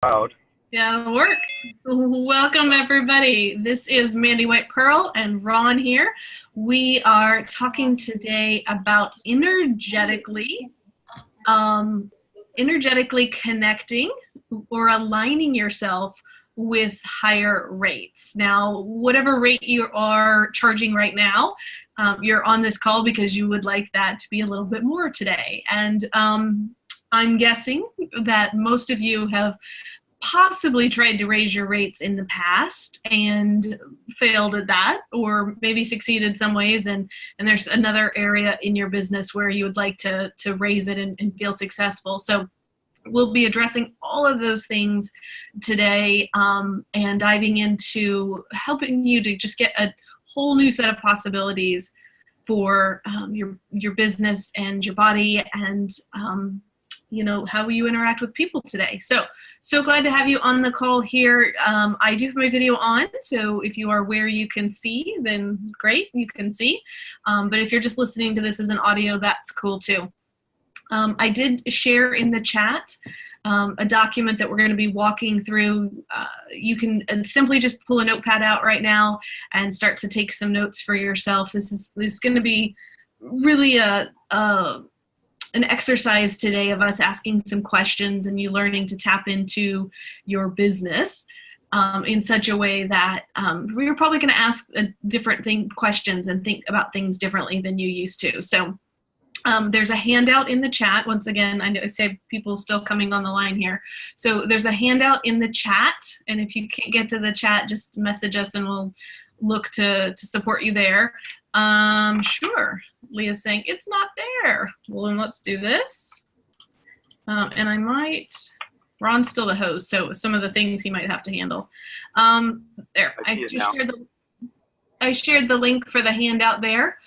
Out. Yeah, it'll work. Welcome, everybody. This is Mandy White Pearl and Ron here. We are talking today about energetically connecting or aligning yourself with higher rates. Now, whatever rate you are charging right now, you're on this call because you would like that to be a little bit more today. And I'm guessing that most of you have possibly tried to raise your rates in the past and failed at that, or maybe succeeded some ways, and there's another area in your business where you would like to raise it and feel successful. So we'll be addressing all of those things today, and diving into helping you to just get a whole new set of possibilities for your business and your body, and how you interact with people today. So glad to have you on the call here. I do have my video on, so if you are where you can see, then great, you can see. But if you're just listening to this as an audio, that's cool too. I did share in the chat a document that we're going to be walking through. You can simply just pull a notepad out right now and start to take some notes for yourself. This is going to be really an exercise today of us asking some questions and you learning to tap into your business in such a way that we're probably going to ask different questions and think about things differently than you used to. So there's a handout in the chat. Once again, I know I say people still coming on the line here. So there's a handout in the chat, and if you can't get to the chat, just message us and we'll look to support you there. Sure. Leah's saying it's not there. Well, then let's do this. And Ron's still the host, so some of the things he might have to handle. There, I shared the link for the handout there.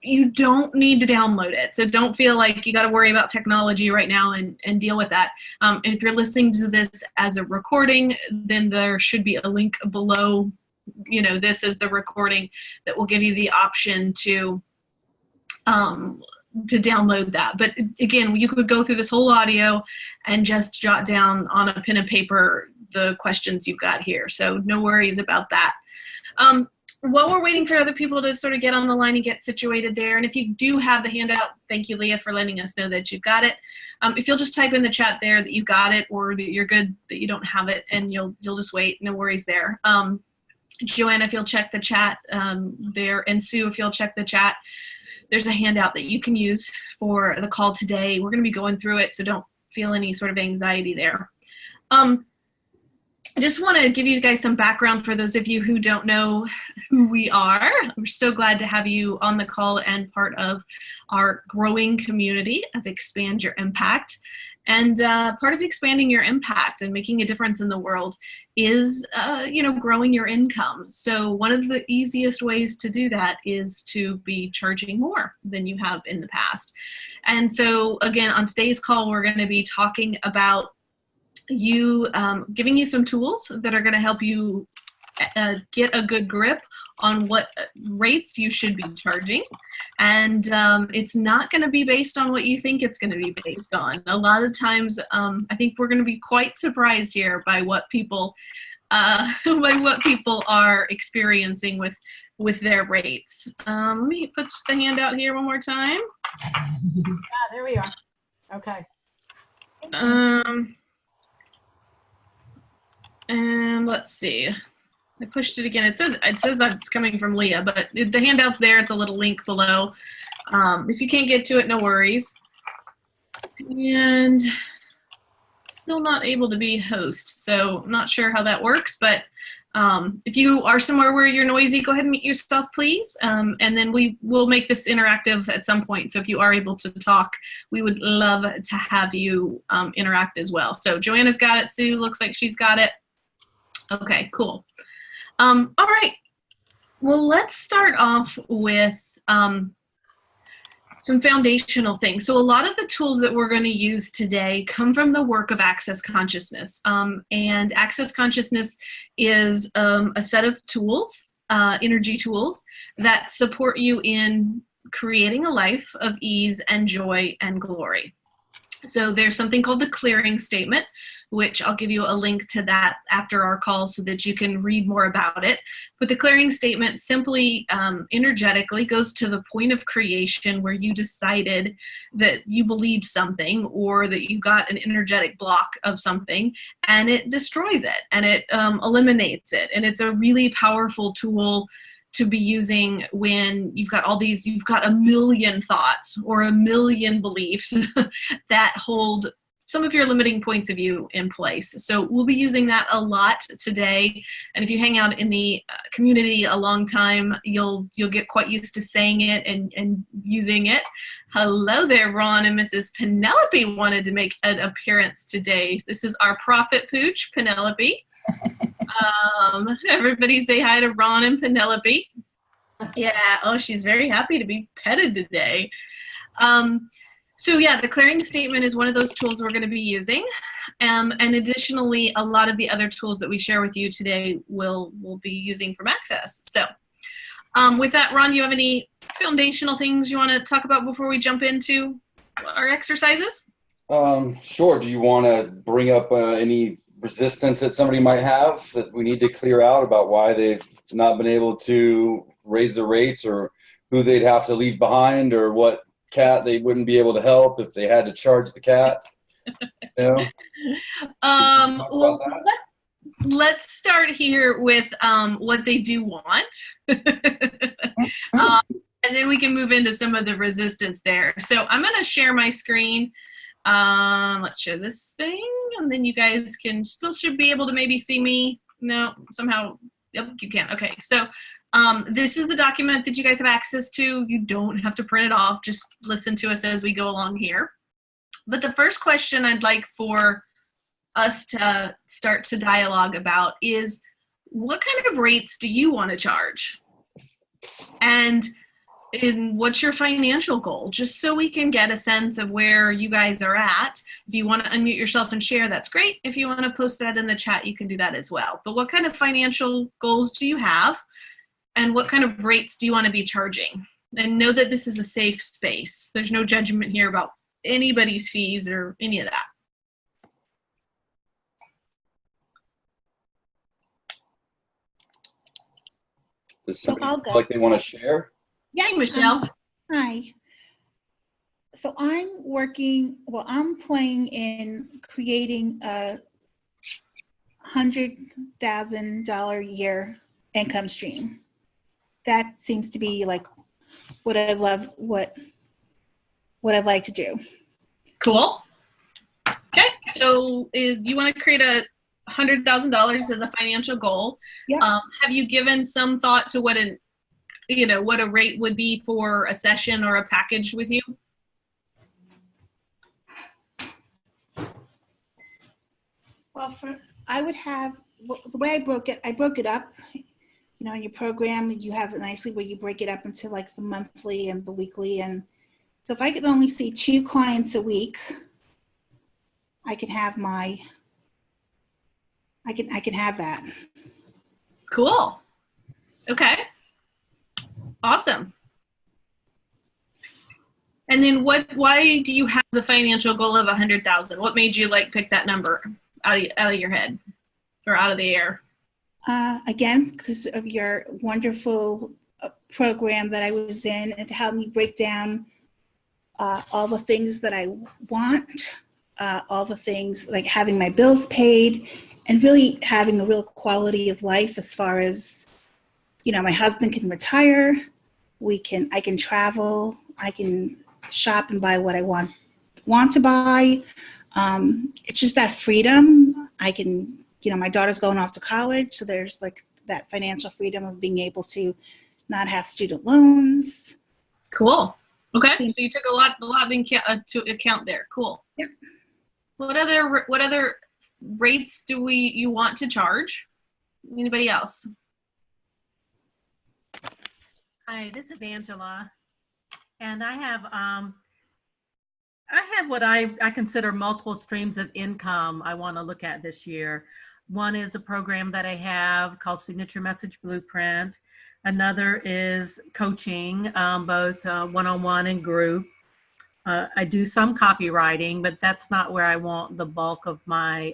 You don't need to download it, so don't feel like you got to worry about technology right now and deal with that. And if you're listening to this as a recording, then there should be a link below. This is the recording that will give you the option to download that. But again, you could go through this whole audio and just jot down on a pen and paper the questions you've got here. So no worries about that. While we're waiting for other people to sort of get on the line and get situated there, and if you do have the handout, thank you, Leah, for letting us know that you've got it. If you'll just type in the chat there that you got it, or that you're good that you don't have it, and you'll just wait, no worries there. Joanna, if you'll check the chat there, and Sue, if you'll check the chat, there's a handout that you can use for the call today. We're going to be going through it, so don't feel any sort of anxiety there. I just want to give you guys some background for those of you who don't know who we are. We're so glad to have you on the call and part of our growing community of Expand Your Impact. And part of expanding your impact and making a difference in the world is, growing your income. So one of the easiest ways to do that is to be charging more than you have in the past. And so again, on today's call, we're going to be talking about giving you some tools that are going to help you get a good grip on what rates you should be charging. And it's not going to be based on what you think it's going to be based on. A lot of times, I think we're going to be quite surprised here by what people are experiencing with their rates. Let me put the handout here one more time. There we are. Okay. And let's see. I pushed it again. It says it's coming from Leah, but the handout's there. It's a little link below. If you can't get to it, no worries. And still not able to be host, so I'm not sure how that works. But if you are somewhere where you're noisy, go ahead and mute yourself, please. And then we will make this interactive at some point. So if you are able to talk, we would love to have you interact as well. So Joanna's got it. Sue looks like she's got it. Okay, cool. All right, well, let's start off with some foundational things. So a lot of the tools that we're going to use today come from the work of Access Consciousness. And Access Consciousness is a set of tools, energy tools, that support you in creating a life of ease and joy and glory. So there's something called the clearing statement, which I'll give you a link to that after our call so that you can read more about it. But the clearing statement simply energetically goes to the point of creation where you decided that you believed something or that you got an energetic block of something, and it destroys it and it eliminates it. And it's a really powerful tool to be using when you've got a million thoughts or a million beliefs that hold some of your limiting points of view in place. So we'll be using that a lot today. And if you hang out in the community a long time, you'll get quite used to saying it and using it. Hello there, Ron and Mrs. Penelope wanted to make an appearance today. This is our prophet pooch, Penelope. Everybody say hi to Ron and Penelope. Yeah, oh, she's very happy to be petted today. So yeah, the clearing statement is one of those tools we're going to be using. And additionally, a lot of the other tools that we share with you today we'll be using from Access. So with that, Ron, you have any foundational things you want to talk about before we jump into our exercises? Sure. Do you want to bring up any resistance that somebody might have that we need to clear out about why they've not been able to raise the rates, or who they'd have to leave behind, or what cat they wouldn't be able to help if they had to charge the cat? You know? Well, let's start here with what they do want. And then we can move into some of the resistance there. So I'm going to share my screen. Let's share this thing, and then you guys should be able to maybe see me. No, somehow, yep, you can. Okay, so this is the document that you guys have access to. You don't have to print it off. Just listen to us as we go along here. But the first question I'd like for us to start to dialogue about is, what kind of rates do you want to charge? And what's your financial goal? Just so we can get a sense of where you guys are at. If you want to unmute yourself and share, that's great. If you want to post that in the chat, you can do that as well. But what kind of financial goals do you have? And what kind of rates do you want to be charging? And know that this is a safe space. There's no judgment here about anybody's fees or any of that. Does somebody feel like they want to share? Yeah, Michelle. Hi. So I'm playing in creating a $100,000 a year income stream. That seems to be like what I love, what I'd like to do. Cool. Okay, so you want to create a $100,000 as a financial goal. Yeah. Have you given some thought to what a rate would be for a session or a package with you? Well, I would have, the way I broke it up, in your program, you have it nicely where you break it up into like the monthly and the weekly. And so if I could only see 2 clients a week, I can have I can have that. Cool. Okay. Awesome. And then why do you have the financial goal of 100,000? What made you pick that number out of your head or out of the air? Again, because of your wonderful program that I was in, it helped me break down all the things that I want, all the things like having my bills paid and really having a real quality of life as far as, my husband can retire, I can travel, I can shop and buy what I want to buy. It's just that freedom. I can, my daughter's going off to college, so there's that financial freedom of being able to not have student loans. Cool. Okay, so you took a lot to account there. Cool. Yep. What other rates do you want to charge? Anybody else? Hi, this is Angela, and I have what I consider multiple streams of income I want to look at this year. One is a program that I have called Signature Message Blueprint. Another is coaching, both one-on-one and group. I do some copywriting, but that's not where I want the bulk of my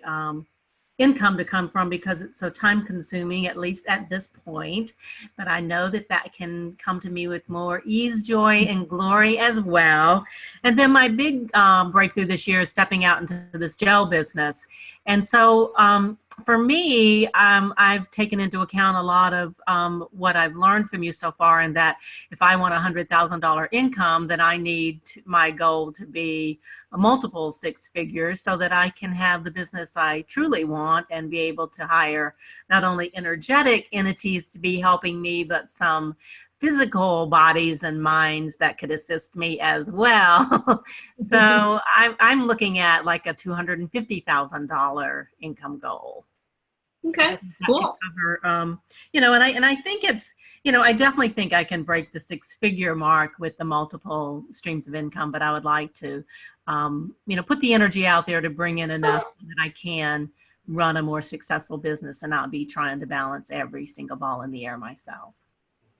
income to come from because it's so time consuming, at least at this point. But I know that that can come to me with more ease, joy, and glory as well. And then my big breakthrough this year is stepping out into this gel business. And so for me, I've taken into account a lot of what I've learned from you so far, and that if I want $100,000 income, then I need my goal to be a multiple six figures so that I can have the business I truly want and be able to hire not only energetic entities to be helping me, but some physical bodies and minds that could assist me as well. So I'm looking at like a $250,000 income goal. Okay, That cool. could cover, and I think it's, I definitely think I can break the six-figure mark with the multiple streams of income, but I would like to, put the energy out there to bring in enough that I can run a more successful business and not be trying to balance every single ball in the air myself.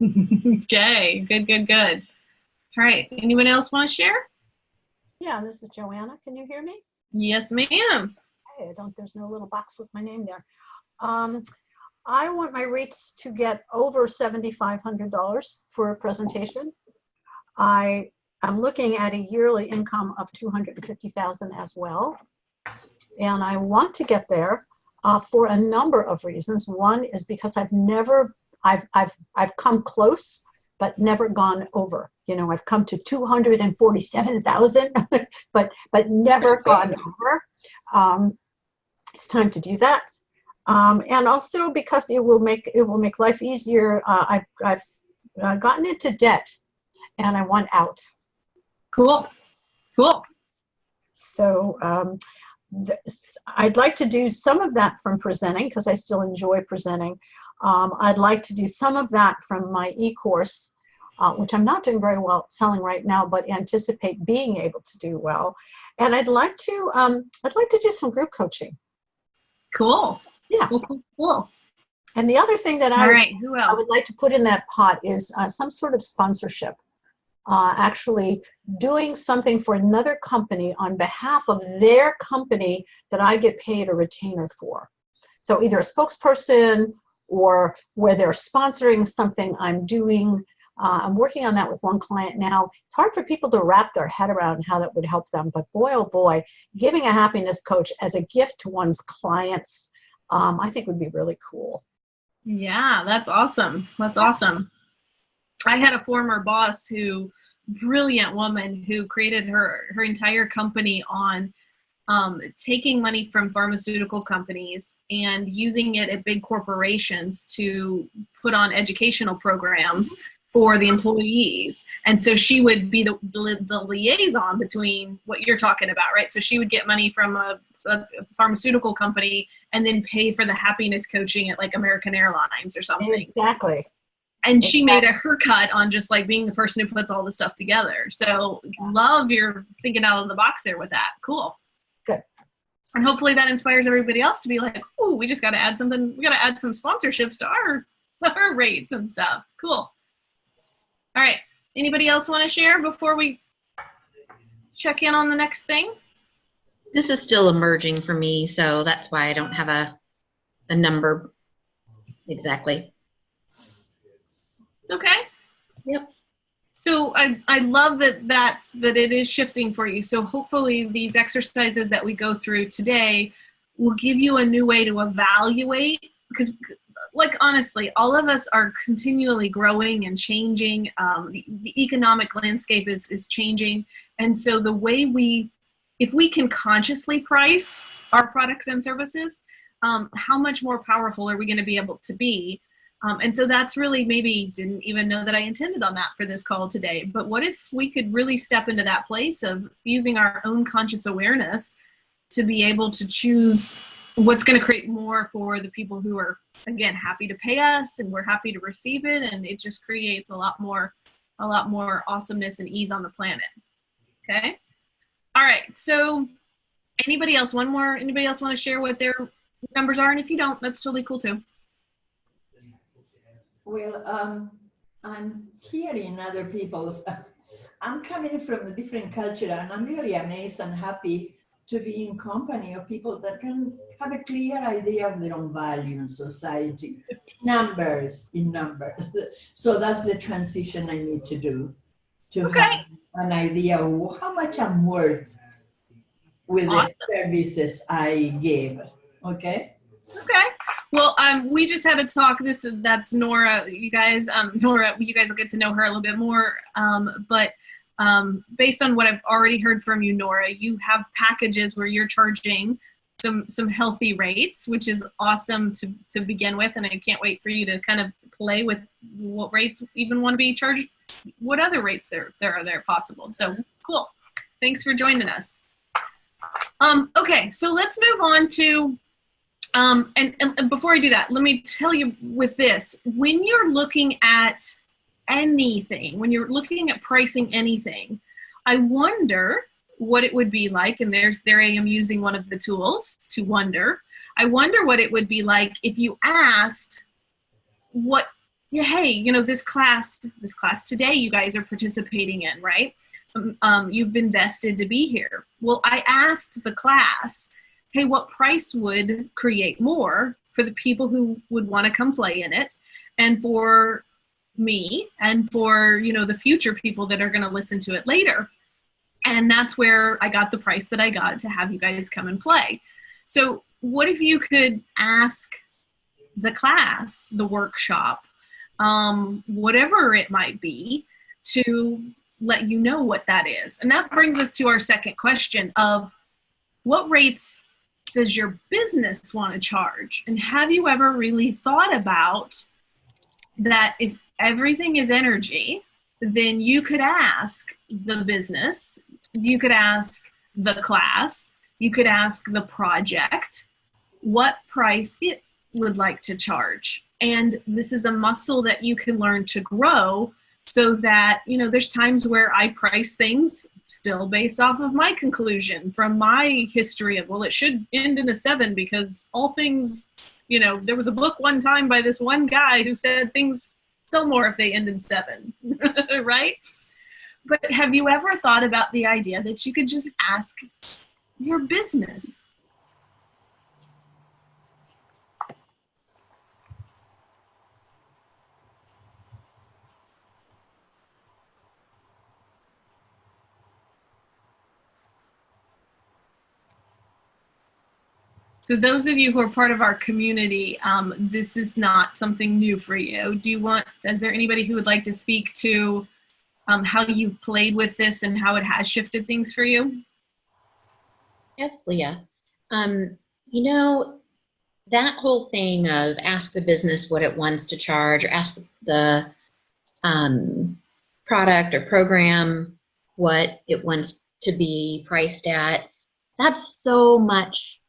Okay, good. All right, anyone else want to share? Yeah, this is Joanna. Can you hear me? Yes, ma'am. Hey, there's no little box with my name there. I want my rates to get over $7,500 for a presentation. I'm looking at a yearly income of $250,000 as well. And I want to get there for a number of reasons. One is because I've come close, but never gone over. I've come to 247,000, but never gone over. It's time to do that. And also because it will make life easier. I've gotten into debt and I want out. Cool. So I'd like to do some of that from presenting because I still enjoy presenting. I'd like to do some of that from my e-course, which I'm not doing very well selling right now, but anticipate being able to do well. And I'd like to do some group coaching. Cool. Yeah. Cool. And the other thing that All right, who else? I would like to put in that pot is some sort of sponsorship. Actually doing something for another company on behalf of their company that I get paid a retainer for. So either a spokesperson or where they're sponsoring something I'm doing. I'm working on that with one client now. It's hard for people to wrap their head around how that would help them, but boy, oh boy, giving a happiness coach as a gift to one's clients, I think would be really cool. Yeah, that's awesome. I had a former boss brilliant woman who created her entire company on taking money from pharmaceutical companies and using it at big corporations to put on educational programs for the employees. And so she would be the liaison between what you're talking about, right? So she would get money from a pharmaceutical company and then pay for the happiness coaching at like American Airlines or something. Exactly. And she made her cut on just like being the person who puts all the stuff together. So love your thinking out of the box there with that. Cool. Good. And hopefully that inspires everybody else to be like, oh, we just got to add something. We got to add some sponsorships to our rates and stuff. Cool. All right. Anybody else want to share before we check in on the next thing? This is still emerging for me, so that's why I don't have a number exactly. Okay. Yep. So I love that it is shifting for you. So hopefully these exercises that we go through today will give you a new way to evaluate, because like honestly, all of us are continually growing and changing. The economic landscape is changing. And so the way if we can consciously price our products and services, how much more powerful are we going to be able to be? And so that's really, maybe didn't even know that I intended on that for this call today. But what if we could really step into that place of using our own conscious awareness to be able to choose what's going to create more for the people who are, again, happy to pay us and we're happy to receive it. And it just creates a lot more awesomeness and ease on the planet. Okay. All right. So anybody else want to share what their numbers are? And if you don't, that's totally cool too. Well, I'm hearing other people's I'm coming from a different culture, and I'm really amazed and happy to be in company of people that can have a clear idea of their own value in society. In numbers. So that's the transition I need to do, to Okay. have an idea of how much I'm worth with Awesome. the services I give. Okay? Okay. Well, we just had a talk. That's Nora. You guys, Nora, you guys will get to know her a little bit more. But based on what I've already heard from you, Nora, you have packages where you're charging some healthy rates, which is awesome to begin with. And I can't wait for you to kind of play with what rates even want to be charged, what other rates there are there possible. So cool. Thanks for joining us. Okay, so let's move on to, and before I do that, let me tell you with this, when you're looking at anything, when you're looking at pricing anything, I wonder what it would be like, and there I am using one of the tools to wonder. I wonder what it would be like if you asked what, hey, you know, this class today you guys are participating in, right? You've invested to be here. Well, I asked the class, hey, what price would create more for the people who would want to come play in it, and for me, and for, you know, the future people that are going to listen to it later. And that's where I got the price that I got to have you guys come and play. So what if you could ask the class, the workshop, whatever it might be, to let you know what that is. And that brings us to our second question of what rates does your business want to charge? And have you ever really thought about that? If everything is energy, then you could ask the business, you could ask the class, you could ask the project what price it would like to charge. And this is a muscle that you can learn to grow, so that, you know, there's times where I price things still based off of my conclusion from my history of, well, it should end in a 7 because all things, you know, there was a book one time by this one guy who said things sell more if they end in 7, right? But have you ever thought about the idea that you could just ask your business? So those of you who are part of our community, this is not something new for you. Is there anybody who would like to speak to how you've played with this and how it has shifted things for you? Yes, Leah. You know, that whole thing of ask the business what it wants to charge, or ask the product or program what it wants to be priced at, that's so much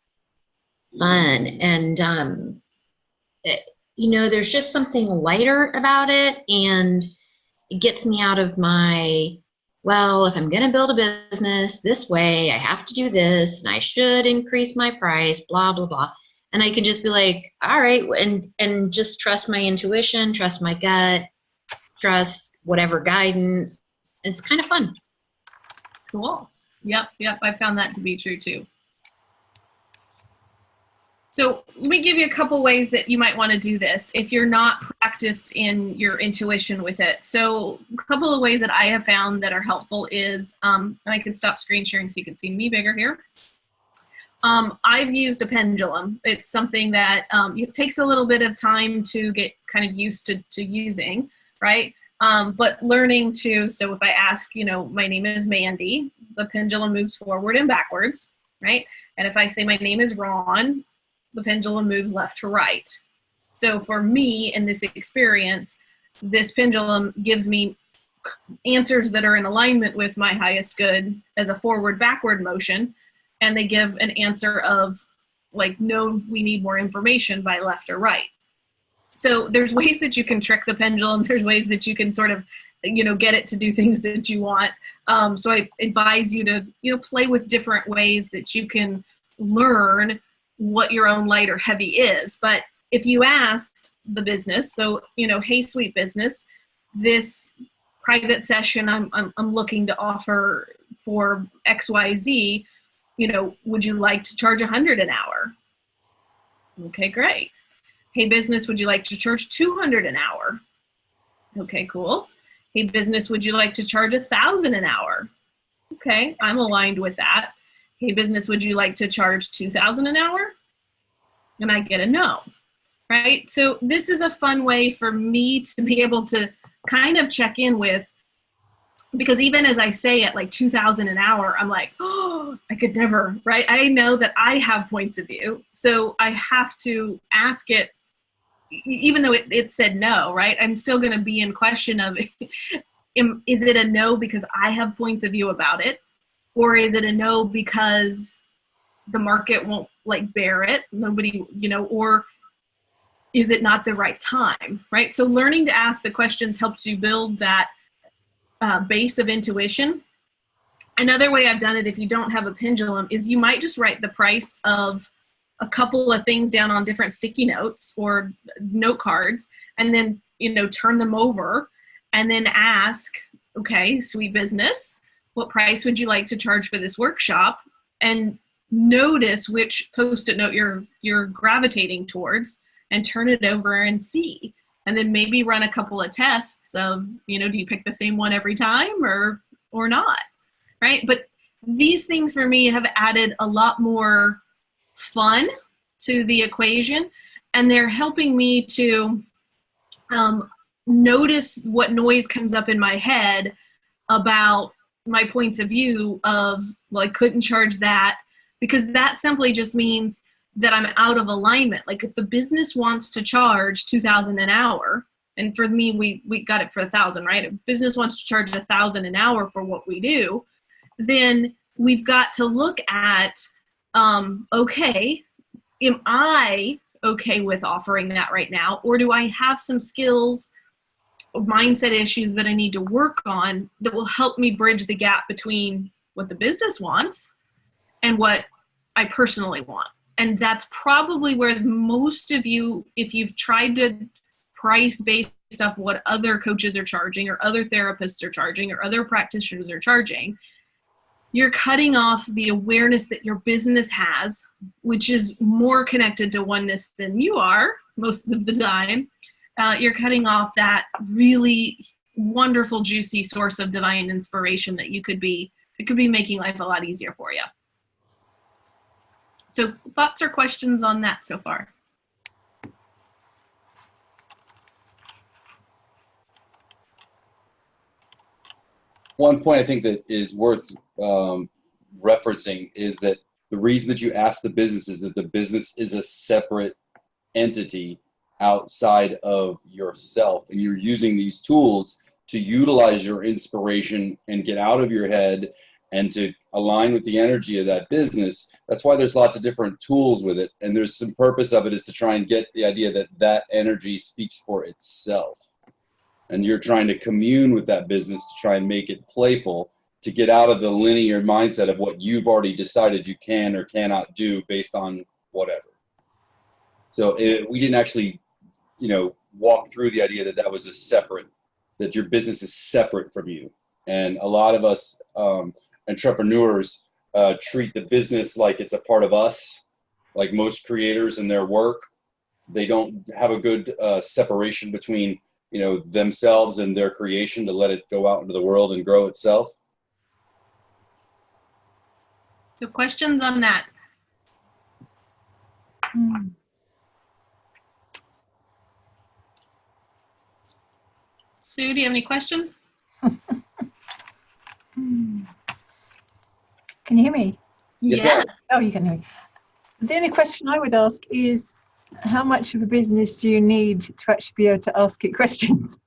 fun. And you know, there's just something lighter about it, and it gets me out of my, well, if I'm going to build a business this way, I have to do this, and I should increase my price, blah, blah, blah. And I can just be like, all right, and just trust my intuition, trust my gut, trust whatever guidance. It's kind of fun. Cool. Yep. I found that to be true too. So let me give you a couple ways that you might want to do this if you're not practiced in your intuition with it. So a couple of ways that I have found that are helpful is, and I can stop screen sharing so you can see me bigger here. I've used a pendulum. It's something that it takes a little bit of time to get kind of used to using, right? But learning to, so if I ask, you know, my name is Mandy, the pendulum moves forward and backwards, right? And if I say my name is Ron, the pendulum moves left to right. So for me in this experience, this pendulum gives me answers that are in alignment with my highest good as a forward-backward motion, and they give an answer of like, no, we need more information by left or right. So there's ways that you can trick the pendulum. There's ways that you can sort of, you know, get it to do things that you want. So I advise you to, you know, play with different ways that you can learn what your own light or heavy is. But if you asked the business, so, you know, hey, sweet business, this private session I'm looking to offer for XYZ, you know, would you like to charge $100 an hour? Okay, great. Hey business, would you like to charge $200 an hour? Okay, cool. Hey business, would you like to charge $1,000 an hour? Okay, I'm aligned with that. Hey business, would you like to charge $2,000 an hour? And I get a no, right? So this is a fun way for me to be able to kind of check in with, because even as I say it, like $2,000 an hour, I'm like, oh, I could never, right? I know that I have points of view. So I have to ask it, even though it said no, right? I'm still going to be in question of, is it a no because I have points of view about it? Or is it a no because the market won't like bear it? Nobody, you know, or is it not the right time, right? So learning to ask the questions helps you build that base of intuition. Another way I've done it, if you don't have a pendulum, is you might just write the price of a couple of things down on different sticky notes or note cards, and then, you know, turn them over and then ask, okay, sweet business, what price would you like to charge for this workshop? And notice which Post-it note you're gravitating towards and turn it over and see. And then maybe run a couple of tests of, you know, do you pick the same one every time or not, right? But these things for me have added a lot more fun to the equation, and they're helping me to notice what noise comes up in my head about my points of view of, well, I couldn't charge that, because that simply just means that I'm out of alignment. Like if the business wants to charge $2,000 an hour, and for me, we got it for $1,000, right? If business wants to charge $1,000 an hour for what we do, then we've got to look at, okay, am I okay with offering that right now? Or do I have some skills, mindset issues that I need to work on that will help me bridge the gap between what the business wants and what I personally want? And that's probably where most of you, if you've tried to price based off what other coaches are charging or other therapists are charging or other practitioners are charging, you're cutting off the awareness that your business has, which is more connected to oneness than you are most of the time. You're cutting off that really wonderful, juicy source of divine inspiration that it could be making life a lot easier for you. So thoughts or questions on that so far? One point I think that is worth referencing is that the reason that you ask the business is that the business is a separate entity outside of yourself, and you're using these tools to utilize your inspiration and get out of your head and to align with the energy of that business. That's why there's lots of different tools with it, and there's some purpose of it is to try and get the idea that that energy speaks for itself, and you're trying to commune with that business to try and make it playful, to get out of the linear mindset of what you've already decided you can or cannot do based on whatever. So we didn't actually, you know, walk through the idea that that was a separate, that your business is separate from you. And a lot of us entrepreneurs treat the business like it's a part of us, like most creators in their work. They don't have a good separation between, you know, themselves and their creation to let it go out into the world and grow itself. So questions on that? Sue, do you have any questions? Can you hear me? Yes. Oh, you can hear me. The only question I would ask is, how much of a business do you need to actually be able to ask it questions?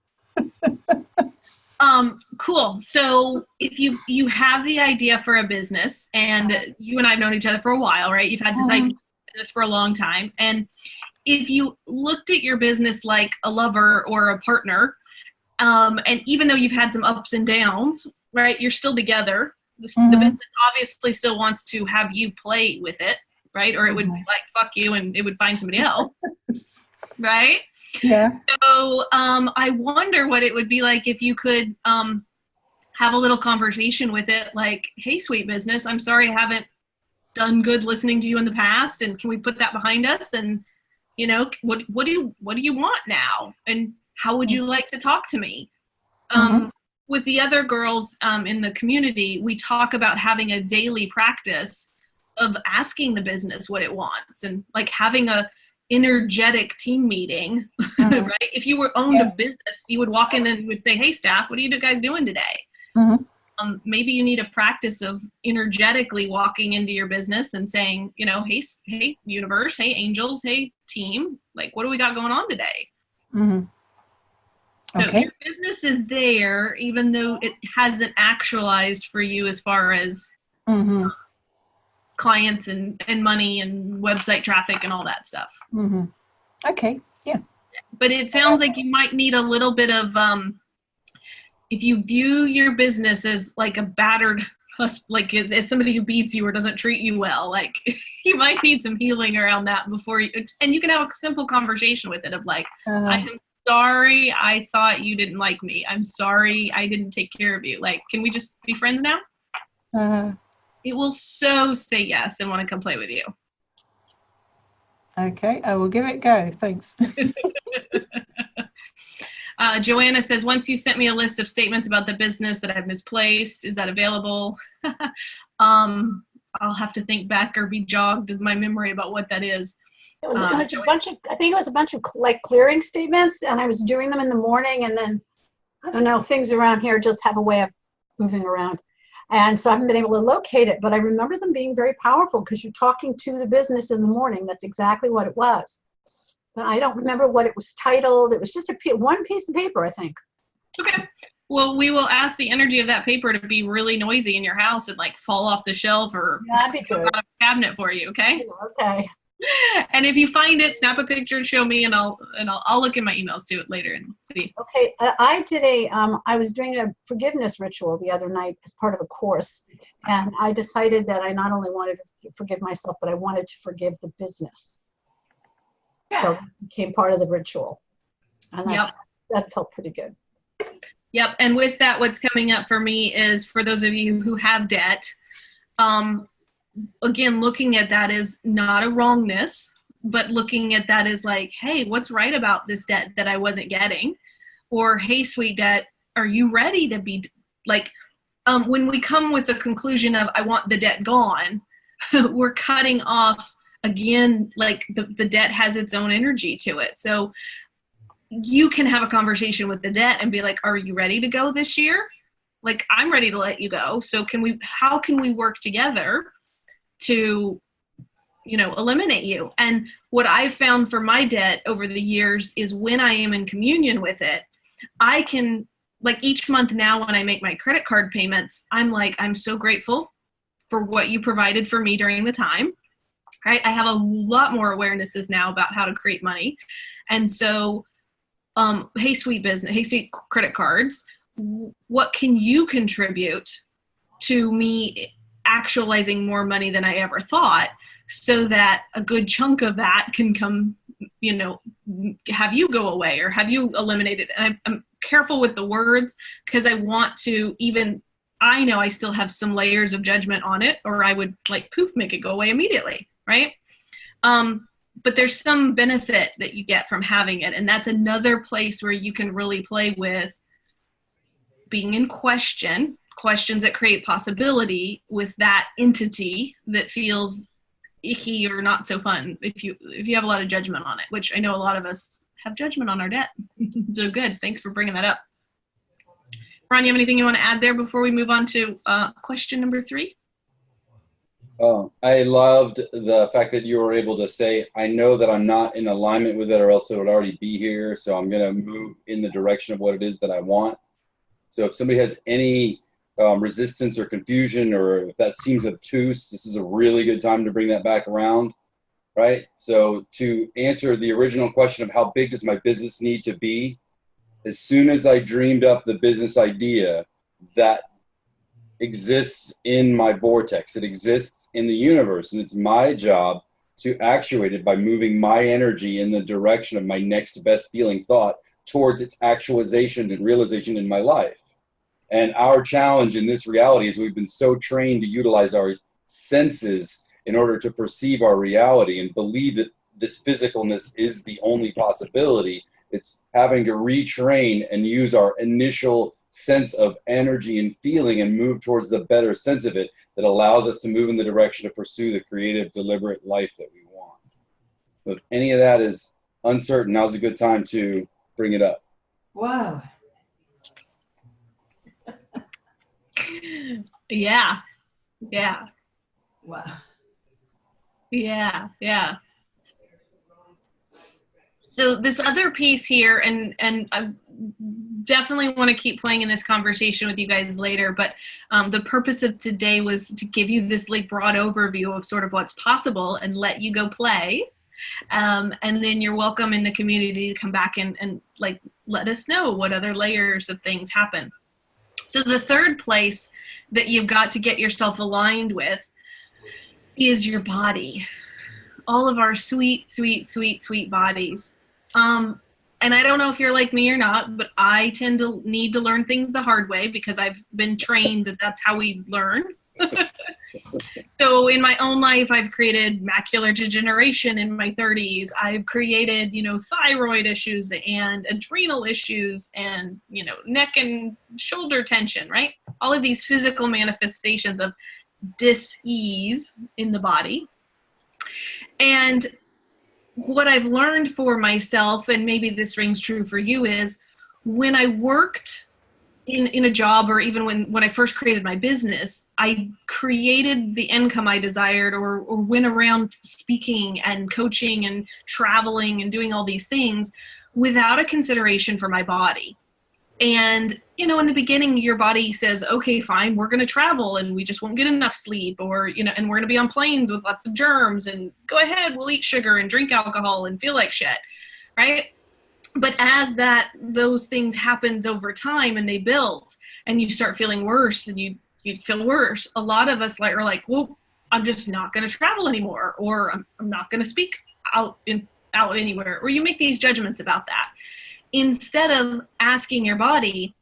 Cool. So if you have the idea for a business, and you and I have known each other for a while, right? You've had this idea for business for a long time. And if you looked at your business like a lover or a partner, and even though you've had some ups and downs, right, you're still together. The business obviously still wants to have you play with it, right? Or it would be like, fuck you, and it would find somebody else. right? Yeah. So I wonder what it would be like if you could have a little conversation with it, like, hey, sweet business, I'm sorry I haven't done good listening to you in the past, and can we put that behind us? And what do you want now? And how would you like to talk to me? With the other girls in the community, we talk about having a daily practice of asking the business what it wants, and like having a energetic team meeting, right? If you owned a business, you would walk in and would say, hey staff, what are you guys doing today? Maybe you need a practice of energetically walking into your business and saying, hey universe, hey angels, hey team, like, what do we got going on today? So your business is there, even though it hasn't actualized for you as far as clients and money and website traffic and all that stuff. Okay. Yeah. But it sounds like you might need a little bit of, if you view your business as like a battered, like as somebody who beats you or doesn't treat you well, like you might need some healing around that before you, and you can have a simple conversation with it of like, I am sorry, I thought you didn't like me. I'm sorry I didn't take care of you. Like, can we just be friends now? It will so say yes and want to come play with you. Okay, I will give it a go. Thanks. Joanna says, once you sent me a list of statements about the business that I've misplaced, is that available? I'll have to think back or be jogged in my memory about what that is. It was a bunch of, I think it was a bunch of like clearing statements, and I was doing them in the morning, and then, I don't know, things around here just have a way of moving around. And so I haven't been able to locate it, but I remember them being very powerful because you're talking to the business in the morning. That's exactly what it was. But I don't remember what it was titled. It was just one piece of paper, I think. Okay. Well, we will ask the energy of that paper to be really noisy in your house and like fall off the shelf or That'd be good. out of a cabinet for you. Okay. Okay. And if you find it, snap a picture and show me, and I'll look in my emails to it later and see. Okay. I did I was doing a forgiveness ritual the other night as part of a course, and I decided that I not only wanted to forgive myself, but I wanted to forgive the business. So it became part of the ritual, and that felt pretty good. Yep. And with that, what's coming up for me is, for those of you who have debt, again, looking at that as not a wrongness, but looking at that as like, hey, what's right about this debt that I wasn't getting? Or, hey, sweet debt, are you ready to be like, when we come with the conclusion of I want the debt gone, we're cutting off again, like the debt has its own energy to it. So you can have a conversation with the debt and be like, are you ready to go this year? Like, I'm ready to let you go. So how can we work together to, eliminate you? And what I've found for my debt over the years is when I am in communion with it, I can, like, each month now when I make my credit card payments, I'm like, I'm so grateful for what you provided for me during the time. Right? I have a lot more awarenesses now about how to create money. And so, hey, sweet business, hey, sweet credit cards, what can you contribute to me actualizing more money than I ever thought, so that a good chunk of that can come, have you go away or have you eliminated? And I'm careful with the words because I want to I know I still have some layers of judgment on it, or I would like poof, make it go away immediately. Right. But there's some benefit that you get from having it. And that's another place where you can really play with being in questions that create possibility with that entity that feels icky or not so fun if you have a lot of judgment on it, which I know a lot of us have judgment on our debt. So good. Thanks for bringing that up. Ron, you have anything you want to add there before we move on to question number 3? Oh, I loved the fact that you were able to say, I know that I'm not in alignment with it or else it would already be here. So I'm going to move in the direction of what it is that I want. So if somebody has any resistance or confusion, or if that seems obtuse, this is a really good time to bring that back around, right? So to answer the original question of how big does my business need to be, as soon as I dreamed up the business idea, that exists in my vortex. It exists in the universe, and it's my job to actuate it by moving my energy in the direction of my next best feeling thought towards its actualization and realization in my life. And our challenge in this reality is we've been so trained to utilize our senses in order to perceive our reality and believe that this physicalness is the only possibility. It's having to retrain and use our initial sense of energy and feeling and move towards the better sense of it that allows us to move in the direction to pursue the creative, deliberate life that we want. So if any of that is uncertain, now's a good time to bring it up. Wow. Yeah. Wow. Yeah. So this other piece here, and I definitely want to keep playing in this conversation with you guys later, but the purpose of today was to give you this like broad overview of sort of what's possible and let you go play. And then you're welcome in the community to come back and like let us know what other layers of things happen. So the third place that you've got to get yourself aligned with is your body. All of our sweet bodies. And I don't know if you're like me or not, but I tend to need to learn things the hard way because I've been trained that that's how we learn. So in my own life, I've created macular degeneration in my 30s. I've created, thyroid issues and adrenal issues and, neck and shoulder tension, right? All of these physical manifestations of dis-ease in the body. And what I've learned for myself, and maybe this rings true for you, is when I worked in a job, or even when I first created my business, I created the income I desired, or went around speaking and coaching and traveling and doing all these things without a consideration for my body. And, in the beginning, your body says, okay, fine, we're going to travel and we just won't get enough sleep, or, and we're going to be on planes with lots of germs, and go ahead, we'll eat sugar and drink alcohol and feel like shit, right? But as those things happens over time and they build and you start feeling worse and you feel worse, a lot of us are like, well, I'm just not going to travel anymore, or I'm not going to speak out anywhere, or you make these judgments about that. Instead of asking your body,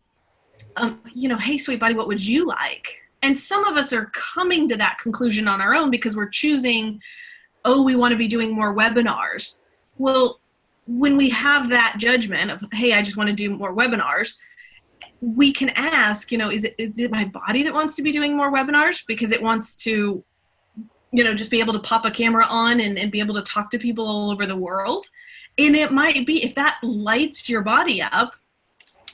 hey, sweet body, what would you like? And some of us are coming to that conclusion on our own because we're choosing, we want to be doing more webinars. Well, when we have that judgment of, hey, I just want to do more webinars, we can ask, is it my body that wants to be doing more webinars because it wants to, just be able to pop a camera on and be able to talk to people all over the world? And it might be, if that lights your body up,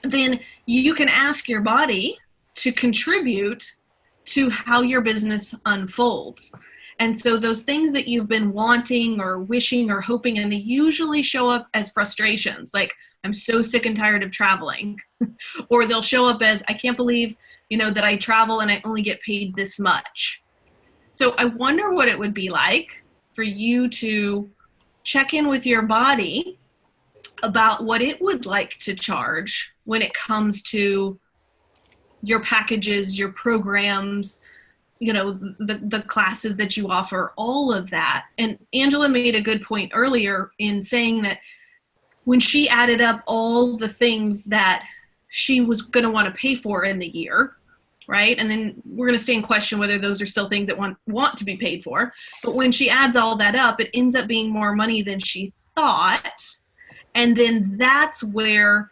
then you can ask your body to contribute to how your business unfolds. And so those things that you've been wanting or wishing or hoping, and they usually show up as frustrations, like, I'm so sick and tired of traveling. Or they'll show up as, I can't believe, that I travel and I only get paid this much. So I wonder what it would be like for you to check in with your body about what it would like to charge when it comes to your packages, your programs, the classes that you offer, all of that. And Angela made a good point earlier in saying that when she added up all the things that she was going to want to pay for in the year, right? And then we're going to stay in question whether those are still things that want to be paid for. But when she adds all that up, it ends up being more money than she thought. And then that's where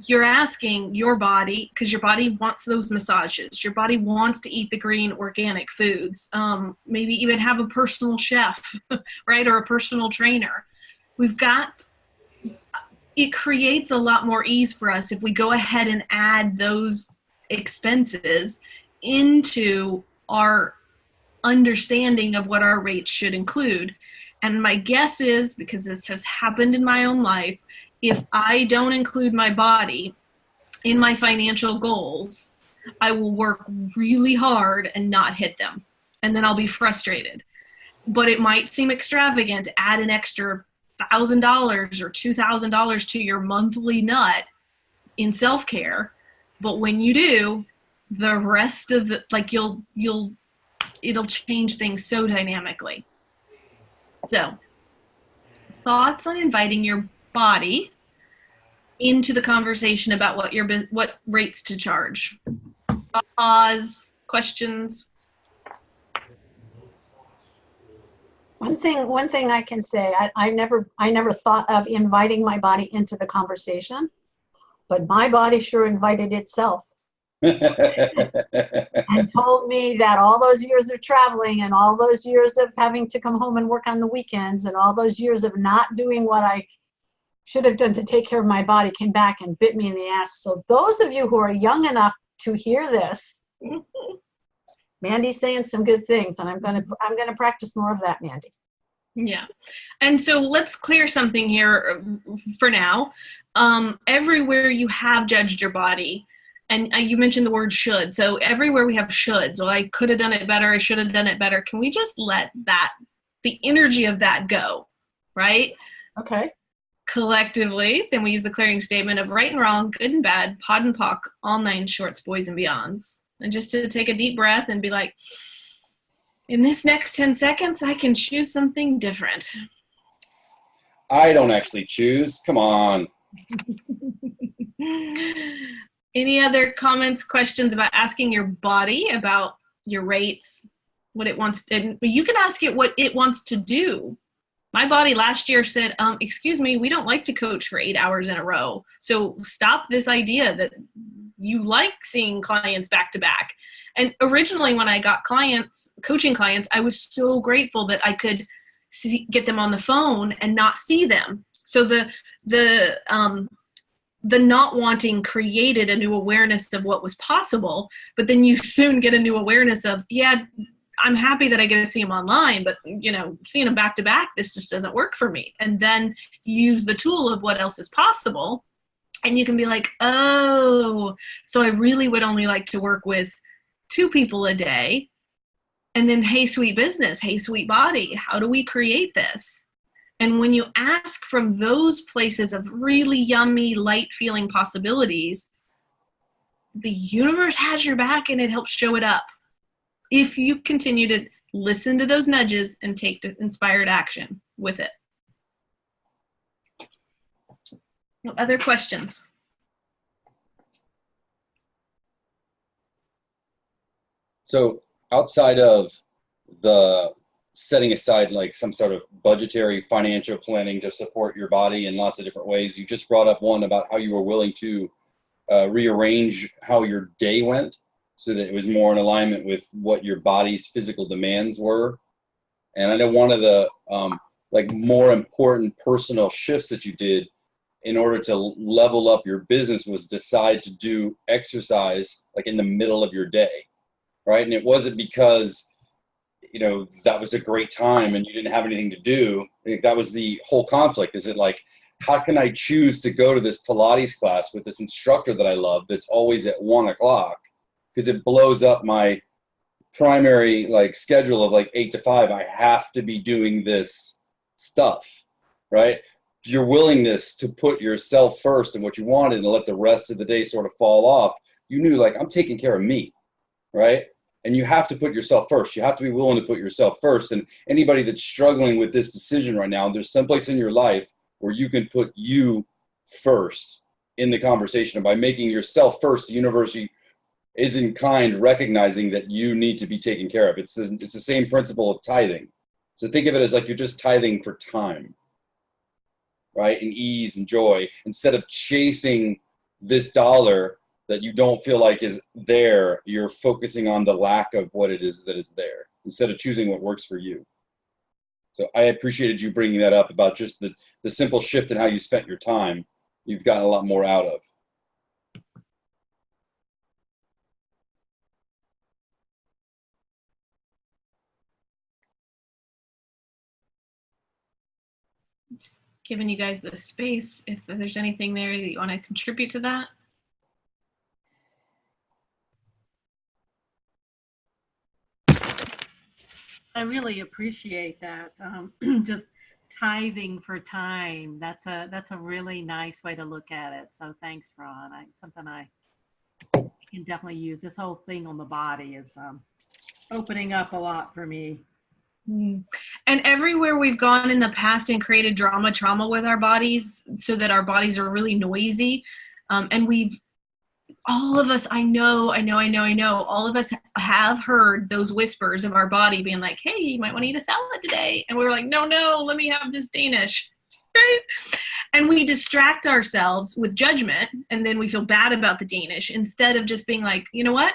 you're asking your body, because your body wants those massages. Your body wants to eat the green organic foods, maybe even have a personal chef, right? Or a personal trainer. It creates a lot more ease for us if we go ahead and add those expenses into our understanding of what our rates should include. And my guess is, because this has happened in my own life, if I don't include my body in my financial goals, I will work really hard and not hit them. And then I'll be frustrated. But it might seem extravagant to add an extra $1,000 or $2,000 to your monthly nut in self-care. But when you do, the rest of it, like it'll change things so dynamically. So, thoughts on inviting your body into the conversation about what rates to charge? Pause, questions? One thing I can say, I never thought of inviting my body into the conversation, but my body sure invited itself and told me that all those years of traveling and all those years of having to come home and work on the weekends and all those years of not doing what I should have done to take care of my body came back and bit me in the ass. So those of you who are young enough to hear this, Mandy's saying some good things, and I'm gonna practice more of that, Mandy. Yeah. And so let's clear something here for now. Everywhere you have judged your body, and you mentioned the word should. So everywhere we have shoulds, well, I could have done it better, I should have done it better. Can we just let the energy of that go, right? Okay. Collectively, then we use the clearing statement of right and wrong, good and bad, pod and pock, all 9 shorts, boys and beyonds. And just to take a deep breath and be like, in this next 10 seconds, I can choose something different. I don't actually choose. Come on. Any other comments, questions about asking your body about your rates, what it wants to, you can ask it what it wants to do. My body last year said, excuse me, we don't like to coach for 8 hours in a row. So stop this idea that you like seeing clients back to back. And originally when I got coaching clients, I was so grateful that I could get them on the phone and not see them. So the not wanting created a new awareness of what was possible, but then you soon get a new awareness of, yeah, I'm happy that I get to see them online, but seeing them back to back, this just doesn't work for me. And then use the tool of what else is possible. And you can be like, oh, so I really would only like to work with 2 people a day. And then, hey, sweet business, hey, sweet body, how do we create this? And when you ask from those places of really yummy, light feeling possibilities, the universe has your back and it helps show it up. If you continue to listen to those nudges and take inspired action with it. No other questions? So outside of the setting aside like some sort of budgetary financial planning to support your body in lots of different ways, you just brought up one about how you were willing to rearrange how your day went so that it was more in alignment with what your body's physical demands were. And I know one of the more important personal shifts that you did in order to level up your business was decide to do exercise like in the middle of your day, right? And it wasn't because that was a great time and you didn't have anything to do. That was the whole conflict. Is it like, how can I choose to go to this Pilates class with this instructor that I love that's always at 1 o'clock? Because it blows up my primary schedule of 8 to 5. I have to be doing this stuff, right? Your willingness to put yourself first and what you wanted and let the rest of the day sort of fall off. You knew I'm taking care of me, right? And you have to put yourself first. You have to be willing to put yourself first. And anybody that's struggling with this decision right now, there's someplace in your life where you can put you first in the conversation. And by making yourself first, the universe is in kind recognizing that you need to be taken care of. It's the same principle of tithing. So think of it as you're just tithing for time, right? And ease and joy, instead of chasing this dollar that you don't feel like is there. You're focusing on the lack of what it is that is there instead of choosing what works for you. So I appreciated you bringing that up about just the simple shift in how you spent your time. You've gotten a lot more out of. Giving you guys the space, if there's anything there that you want to contribute to that. I really appreciate that. Just tithing for time. That's a really nice way to look at it. So thanks, Ron. Something I can definitely use. This whole thing on the body is opening up a lot for me. And everywhere we've gone in the past and created trauma with our bodies so that our bodies are really noisy. And all of us, I know, all of us have heard those whispers of our body being like, hey, you might want to eat a salad today. And we were like, no, let me have this Danish. Right? And we distract ourselves with judgment, and then we feel bad about the Danish instead of just being like, you know what?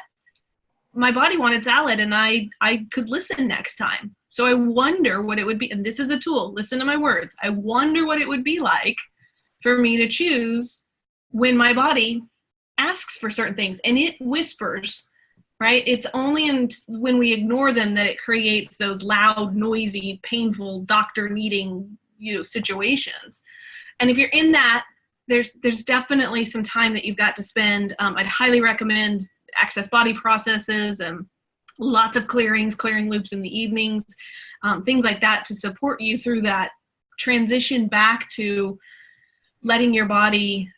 My body wanted salad and I could listen next time. So I wonder what it would be. And this is a tool. Listen to my words. I wonder what it would be like for me to choose when my body asks for certain things. And it whispers, right? It's only when we ignore them that it creates those loud, noisy, painful, doctor needing, situations. And if you're in that, there's definitely some time that you've got to spend. I'd highly recommend Access Body Processes and lots of clearing loops in the evenings, things like that to support you through that transition back to letting your body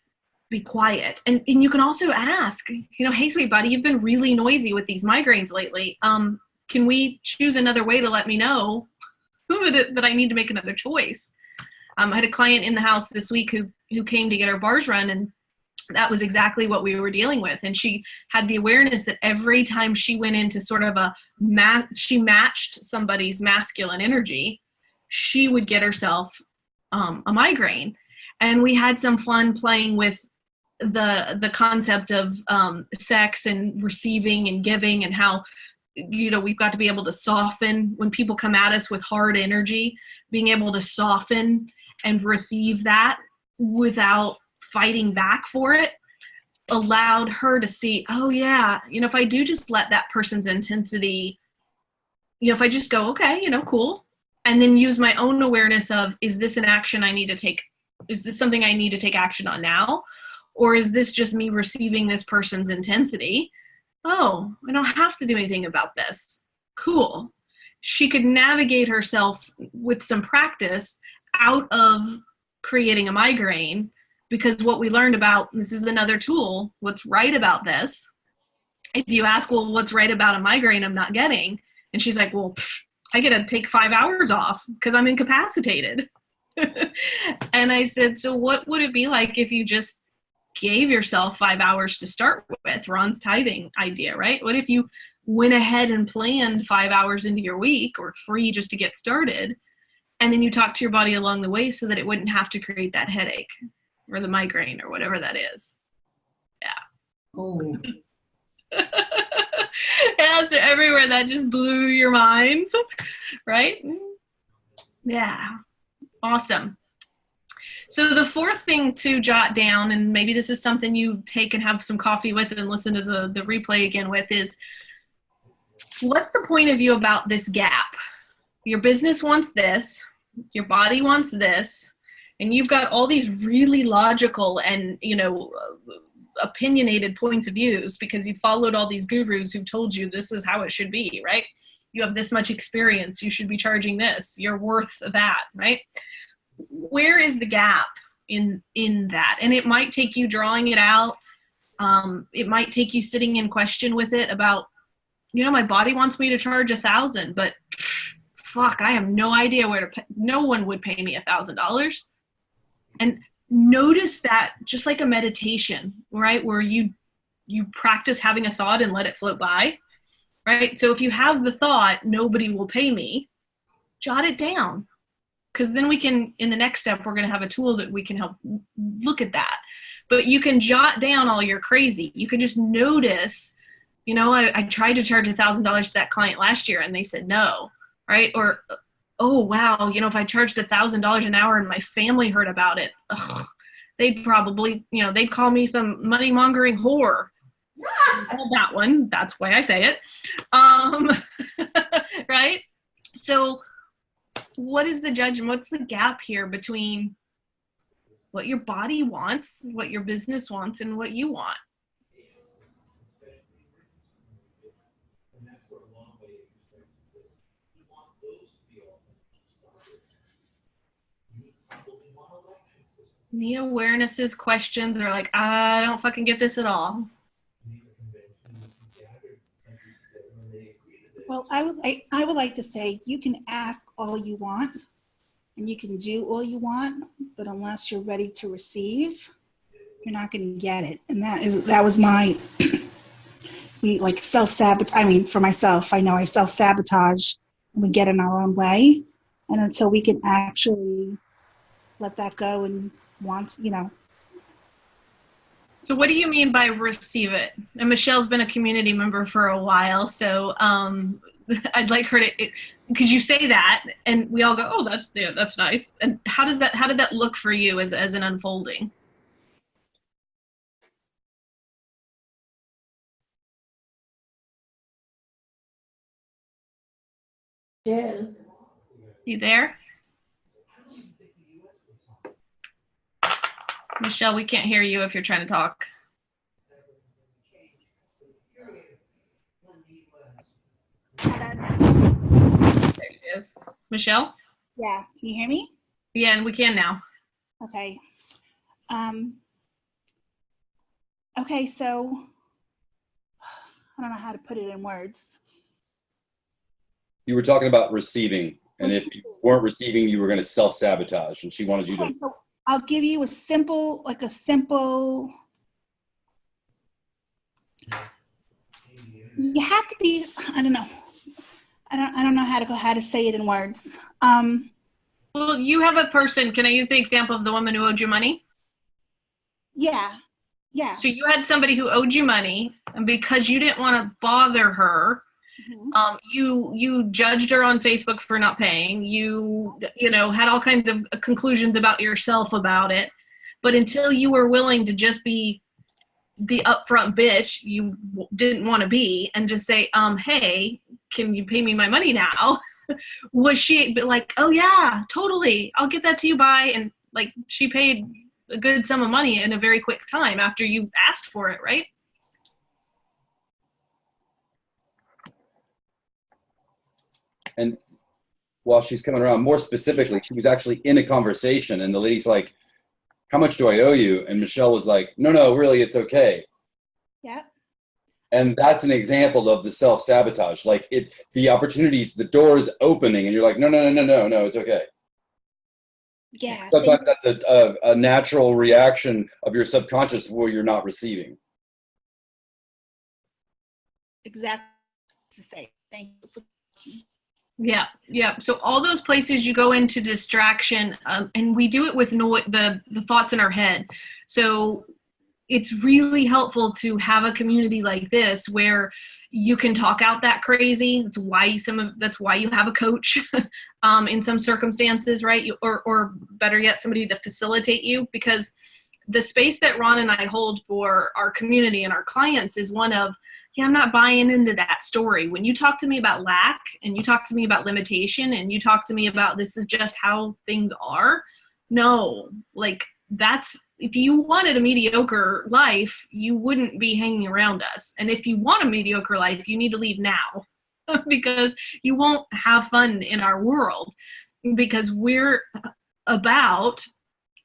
be quiet. And you can also ask, hey, sweet buddy, you've been really noisy with these migraines lately. Can we choose another way to let me know that I need to make another choice? I had a client in the house this week who came to get her bars run, and that was exactly what we were dealing with. And she had the awareness that every time she went into sort of she matched somebody's masculine energy, she would get herself a migraine. And we had some fun playing with the concept of sex and receiving and giving, and how, we've got to be able to soften when people come at us with hard energy, being able to soften and receive that without fighting back for it, allowed her to see, oh yeah, if I do just let that person's intensity, if I just go, okay, cool, and then use my own awareness of, is this an action I need to take? Is this something I need to take action on now? Or is this just me receiving this person's intensity? Oh, I don't have to do anything about this. Cool. She could navigate herself with some practice out of creating a migraine, because what we learned about, this is another tool, what's right about this. If you ask, well, what's right about a migraine I'm not getting? And she's like, well, I get to take 5 hours off because I'm incapacitated. And I said, so what would it be like if you just gave yourself 5 hours to start with? Ron's tithing idea, right? What if you went ahead and planned 5 hours into your week, or 3 just to get started, and then you talk to your body along the way so that it wouldn't have to create that headache or the migraine or whatever that is. Yeah. Oh. Yeah, so everywhere that just blew your mind, right? Yeah. Awesome. So the fourth thing to jot down, and maybe this is something you take and have some coffee with and listen to the replay again with, is what's the point of view about this gap? Your business wants this, your body wants this, and you've got all these really logical and, opinionated points of views because you followed all these gurus who told you this is how it should be, right? You have this much experience, you should be charging this, you're worth that, right? Where is the gap in that? And it might take you drawing it out. It might take you sitting in question with it about, my body wants me to charge $1,000, but fuck, I have no idea where to pay. No one would pay me $1,000. And notice that just like a meditation, right? Where you practice having a thought and let it float by, right? So if you have the thought, nobody will pay me, jot it down. Because then we can, in the next step, we're going to have a tool that we can help look at that. But you can jot down all your crazy. You can just notice, I tried to charge $1,000 to that client last year and they said no, right? Or, oh, wow, if I charged $1,000 an hour and my family heard about it, they'd probably, they'd call me some money-mongering whore. That one, that's why I say it. Right? So what is the judgment? What's the gap here between what your body wants, what your business wants, and what you want? The awarenesses, questions are like, I don't fucking get this at all. Well, I would like to say you can ask all you want and you can do all you want, but unless you're ready to receive, you're not going to get it. And that was my self-sabotage. I mean, for myself, I know I self-sabotage when we get in our own way. And until we can actually let that go and want, So what do you mean by receive it? And Michelle's been a community member for a while, so I'd like her to, because you say that, and we all go, "Oh, that's nice." And how did that look for you as an unfolding? Jill, You there? Michelle, we can't hear you if you're trying to talk. There she is. Michelle? Yeah, can you hear me? Yeah, and we can now. Okay. Okay, so I don't know how to put it in words. You were talking about receiving, and if you weren't receiving, you were going to self-sabotage, and she wanted you to. Okay, so I'll give you a simple. You have to be. I don't know. I don't know how to say it in words. Well, you have a person. Can I use the example of the woman who owed you money? Yeah. So you had somebody who owed you money, and because you didn't want to bother her, you judged her on Facebook for not paying. You had all kinds of conclusions about yourself about it. But until you were willing to just be the upfront bitch you didn't want to be and just say, hey, can you pay me my money now? Was she like, oh yeah, totally, I'll get that to you, bye. And like, she paid a good sum of money in a very quick time after you asked for it, right? And while she's coming around, more specifically, she was actually in a conversation, and the lady's like, how much do I owe you? And Michelle was like, no, really, it's okay. Yeah. And that's an example of the self-sabotage. Like the opportunities, the door is opening, and you're like, no, it's okay. Yeah. Sometimes that's a natural reaction of your subconscious where you're not receiving. Exactly. To say thank you. Yeah. So all those places you go into distraction, and we do it with the thoughts in our head. So it's really helpful to have a community like this where you can talk out that crazy. That's why you have a coach in some circumstances, right? Or better yet, somebody to facilitate you, because the space that Ron and I hold for our community and our clients is one of, I'm not buying into that story. When you talk to me about lack, and you talk to me about limitation, and you talk to me about this is just how things are, no, like if you wanted a mediocre life, you wouldn't be hanging around us. And if you want a mediocre life, you need to leave now because you won't have fun in our world, because we're about,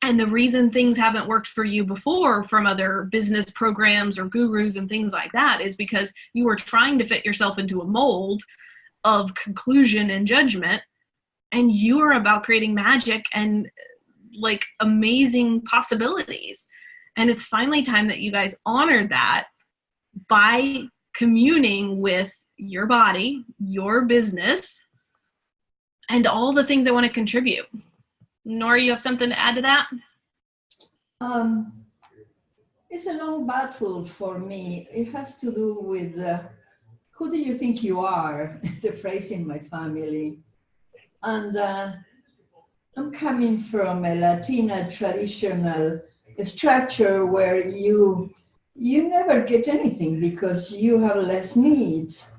and the reason things haven't worked for you before from other business programs or gurus and things like that is because you were trying to fit yourself into a mold of conclusion and judgment, and you are about creating magic and like amazing possibilities. And it's finally time that you guys honor that by communing with your body, your business, and all the things that want to contribute. Nora, you have something to add to that? It's a long battle for me. It has to do with who do you think you are, the phrase in my family. And I'm coming from a Latina traditional structure where you never get anything because you have less needs.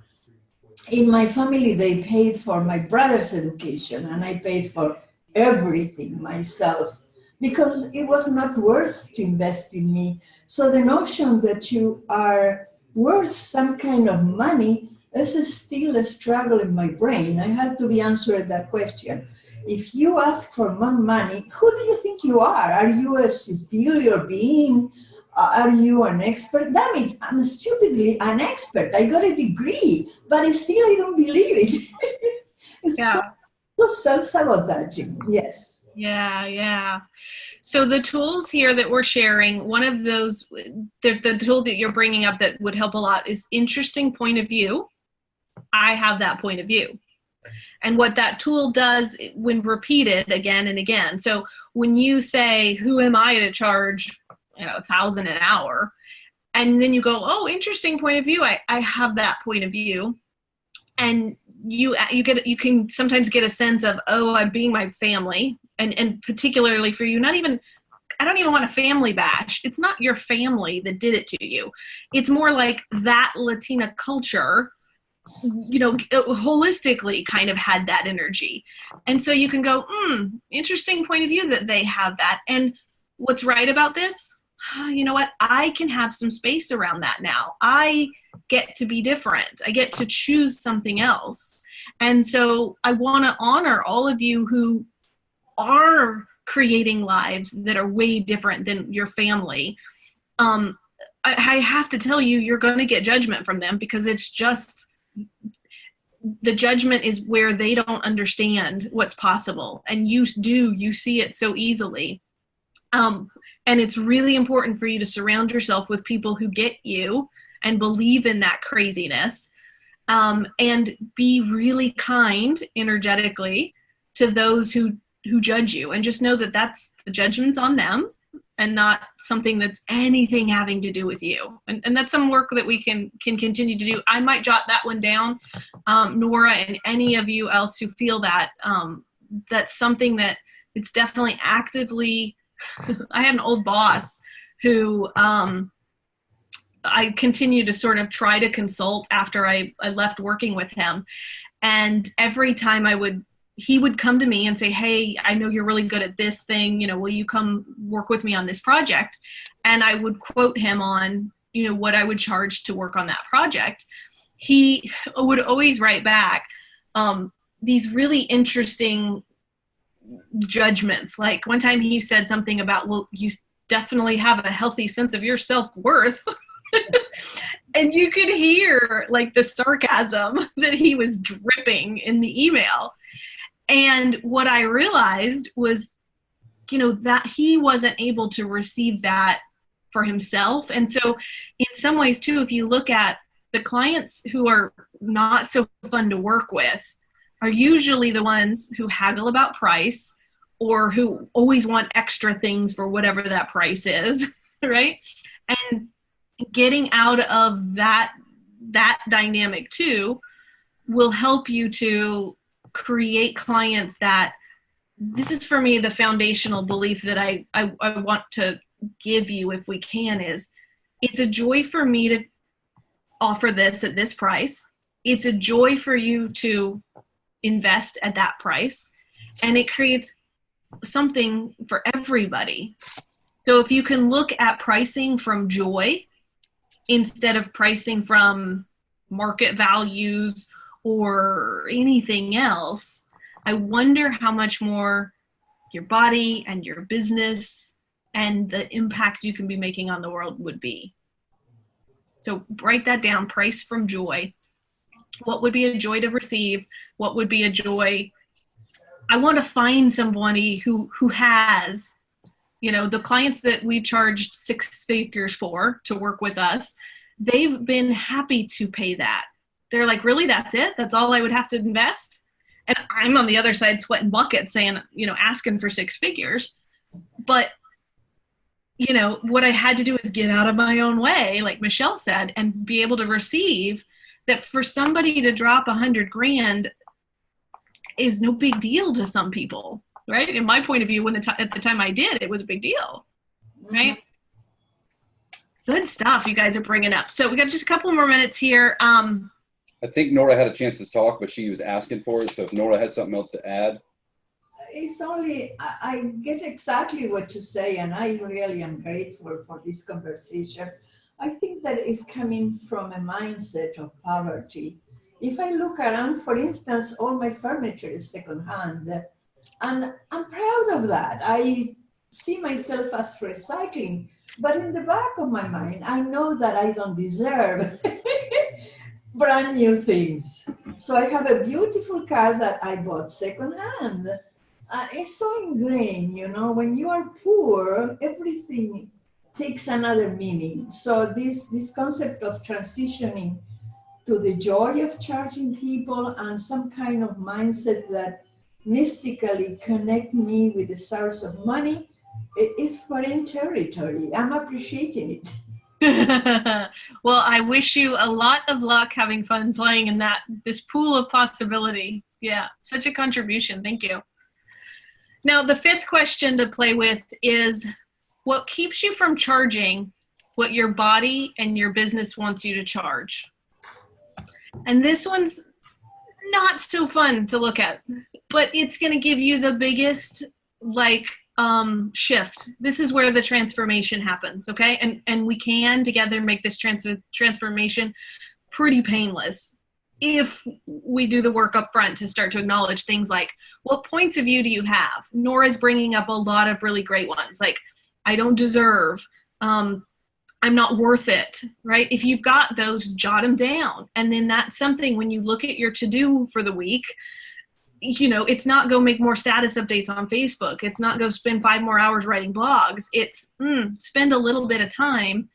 In my family, they paid for my brother's education, and I paid for everything myself because it was not worth to invest in me. So the notion that you are worth some kind of money is still a struggle in my brain. I had to be answered that question. If you ask for more money, who do you think you are? Are you a superior being? Are you an expert? Damn it, I'm stupidly an expert. I got a degree, but still I don't believe it. It's Yeah. so self-sabotaging. Yes. Yeah, yeah. So the tools here that we're sharing, one of those, the tool that you're bringing up that would help a lot is interesting point of view. I have that point of view. And what that tool does when repeated again and again. So when you say, who am I to charge, $1,000 an hour? And then you go, oh, interesting point of view. I have that point of view. And you can sometimes get a sense of, oh, I'm being my family. And particularly for you, I don't even want a family bash. It's not your family that did it to you. It's more like that Latina culture, holistically kind of had that energy. And so you can go, interesting point of view that they have that. And what's right about this? You know what? I can have some space around that now. I get to be different. I get to choose something else. And so I want to honor all of you who are creating lives that are way different than your family. I have to tell you, you're going to get judgment from them because it's just, the judgment is where they don't understand what's possible. And you see it so easily. And it's really important for you to surround yourself with people who get you and believe in that craziness, and be really kind energetically to those who judge you, and just know that that's the judgment's on them and not something that's anything having to do with you. And that's some work that we can continue to do. I might jot that one down, Nora, and any of you else who feel that, that's something that it's definitely actively. I had an old boss who I continue to sort of try to consult after I left working with him. And every time he would come to me and say, hey, I know you're really good at this thing, will you come work with me on this project? And I would quote him on, what I would charge to work on that project. He would always write back these really interesting judgments. Like one time he said something about, well, you definitely have a healthy sense of your self-worth. And you could hear like the sarcasm that he was dripping in the email. And what I realized was, that he wasn't able to receive that for himself. And so in some ways too, if you look at the clients who are not so fun to work with, are usually the ones who haggle about price or who always want extra things for whatever that price is, right? And getting out of that dynamic too will help you to create clients that, this is for me the foundational belief that I want to give you if we can, is it's a joy for me to offer this at this price. It's a joy for you to invest at that price, and it creates something for everybody. So if you can look at pricing from joy instead of pricing from market values or anything else, I wonder how much more your body and your business and the impact you can be making on the world would be. So write that down, price from joy. What would be a joy to receive? What would be a joy? I want to find somebody who has, the clients that we've charged 6 figures for to work with us, they've been happy to pay that. They're like, really, that's it? That's all I would have to invest? And I'm on the other side sweating buckets saying, asking for 6 figures. But, what I had to do is get out of my own way, like Michelle said, and be able to receive that. For somebody to drop $100,000 is no big deal to some people, right? In my point of view, at the time I did, it was a big deal, right? Good stuff you guys are bringing up. So we got just a couple more minutes here. I think Nora had a chance to talk, but she was asking for it. So if Nora has something else to add. It's only, I get exactly what you say, and I really am grateful for this conversation. I think that it's coming from a mindset of poverty. If I look around, for instance, all my furniture is secondhand, and I'm proud of that. I see myself as recycling, But in the back of my mind, I know that I don't deserve brand new things. So I have a beautiful car that I bought secondhand. It's so ingrained, you know, when you are poor, everything takes another meaning. So this concept of transitioning to the joy of charging people and some kind of mindset that mystically connect me with the source of money is foreign territory. I'm appreciating it. Well, I wish you a lot of luck having fun playing in this pool of possibility. Yeah, such a contribution. Thank you. Now, the fifth question to play with is, what keeps you from charging what your body and your business wants you to charge? And this one's not so fun to look at, but it's going to give you the biggest shift. This is where the transformation happens, okay? And we can together make this transformation pretty painless if we do the work up front to start to acknowledge things like, what points of view do you have? Nora's bringing up a lot of really great ones, like, I don't deserve, I'm not worth it, right? If you've got those, jot them down. And then that's something when you look at your to-do for the week, you know, it's not go make more status updates on Facebook. It's not go spend 5 more hours writing blogs. It's spend a little bit of time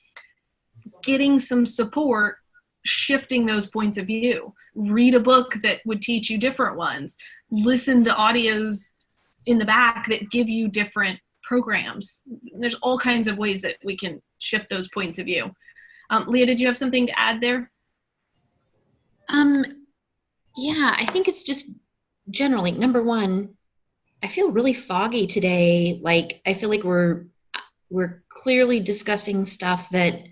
getting some support, shifting those points of view. Read a book that would teach you different ones. Listen to audios in the back that give you different programs. There's all kinds of ways that we can shift those points of view. Leah, did you have something to add there? Yeah, I think it's just generally, number one, I feel really foggy today. Like, I feel like we're clearly discussing stuff that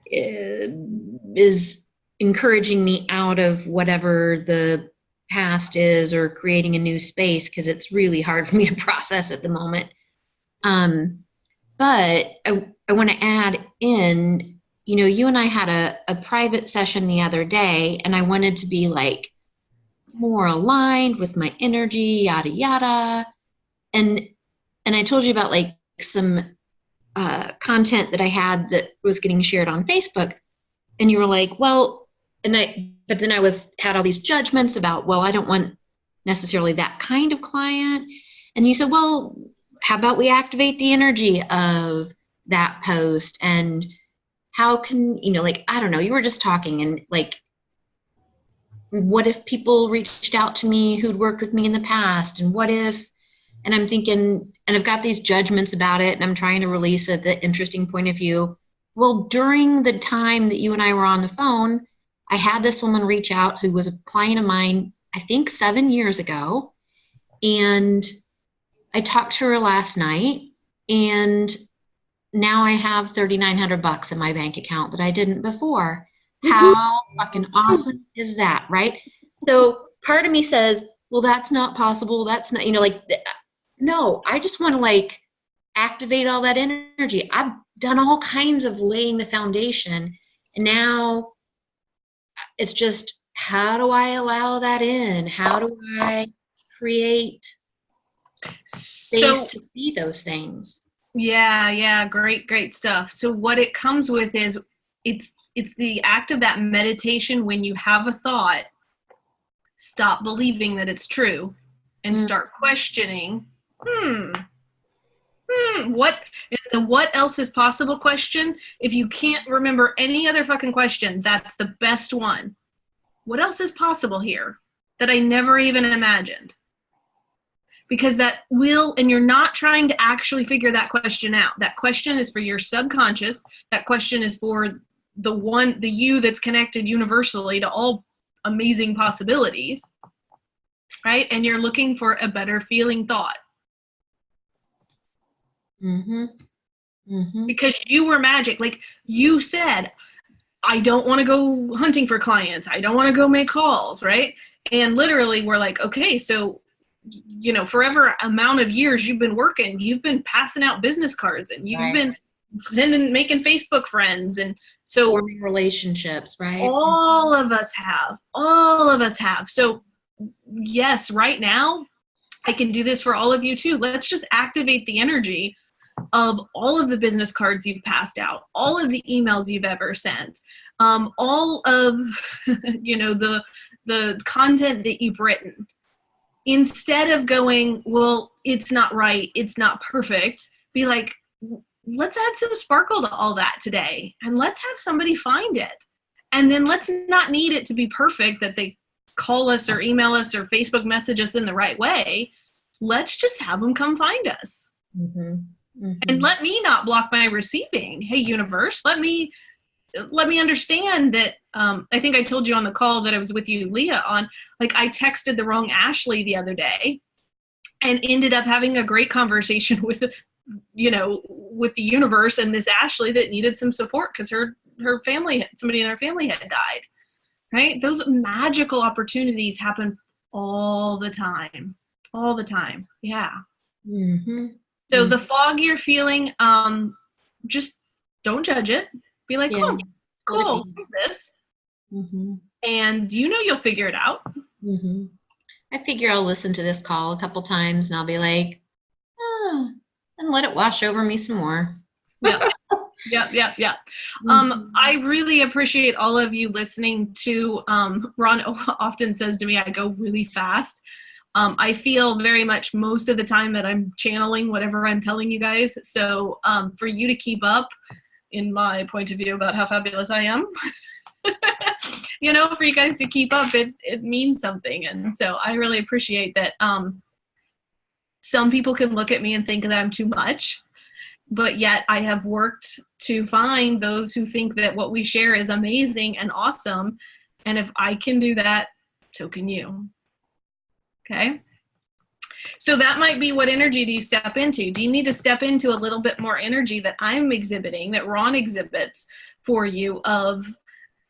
is encouraging me out of whatever the past is or creating a new space, because it's really hard for me to process at the moment. But I want to add in, you know, you and I had a private session the other day, and I wanted to be like more aligned with my energy, yada, yada. And I told you about like some content that I had that was getting shared on Facebook. And you were like, well, but then I had all these judgments about, well, I don't want necessarily that kind of client. And you said, well, how about we activate the energy of that post? And how can, you know, like, I don't know, you were just talking, and like, what if people reached out to me who'd worked with me in the past? And what if, and I'm thinking, and I've got these judgments about it, and I'm trying to release it, the interesting point of view. Well, during the time that you and I were on the phone, I had this woman reach out who was a client of mine, I think 7 years ago. And I talked to her last night, and now I have $3,900 in my bank account that I didn't before. How fucking awesome is that, right? So part of me says, well, that's not possible. That's not, you know, like, no, I just want to like activate all that energy. I've done all kinds of laying the foundation, and now it's just, how do I allow that in? How do I create space to see those things? Yeah, great stuff. So what it comes with is, it's the act of that meditation. When you have a thought, stop believing that it's true and start questioning, what is the what else is possible question? If you can't remember any other fucking question, that's the best one. What else is possible here that I never even imagined? Because that will, and you're not trying to actually figure that question out. That question is for your subconscious. That question is for the you that's connected universally to all amazing possibilities, right? And you're looking for a better feeling thought. Because you were magic. Like you said, I don't want to go hunting for clients. I don't want to go make calls, right? And literally we're like, okay, so, you know, forever amount of years you've been working, you've been passing out business cards, and you've been making Facebook friends. And so forming relationships, right? All of us have. So yes, right now I can do this for all of you too. Let's just activate the energy of all of the business cards you've passed out, all of the emails you've ever sent, all of, the content that you've written. Instead of going, well, it's not right, it's not perfect, be like, let's add some sparkle to all that today, and let's have somebody find it. And then let's not need it to be perfect, that they call us or email us or Facebook message us in the right way. Let's just have them come find us. Mm-hmm. Mm-hmm. And let me not block my receiving. Hey, universe, let me understand that. I think I told you on the call that I was with you, Leah, on, like, I texted the wrong Ashley the other day and ended up having a great conversation with, with the universe and this Ashley that needed some support because her family, somebody in her family had died, right? Those magical opportunities happen all the time. Yeah. Mm-hmm. So the fog you're feeling, just don't judge it. Be like, Yeah. oh, cool, what's this? Mm-hmm. And you'll figure it out. Mm-hmm. I figure I'll listen to this call a couple times and I'll be like, and let it wash over me some more. Yeah. Yeah. I really appreciate all of you listening to, Ron often says to me, I go really fast. I feel very much most of the time that I'm channeling whatever I'm telling you guys. So for you to keep up, in my point of view about how fabulous I am, for you guys to keep up, it means something. And so I really appreciate that. Some people can look at me and think that I'm too much, but yet I have worked to find those who think that what we share is amazing and awesome. And if I can do that, so can you. Okay. So that might be, what energy do you step into? Do you need to step into a little bit more energy that I'm exhibiting, that Ron exhibits for you, of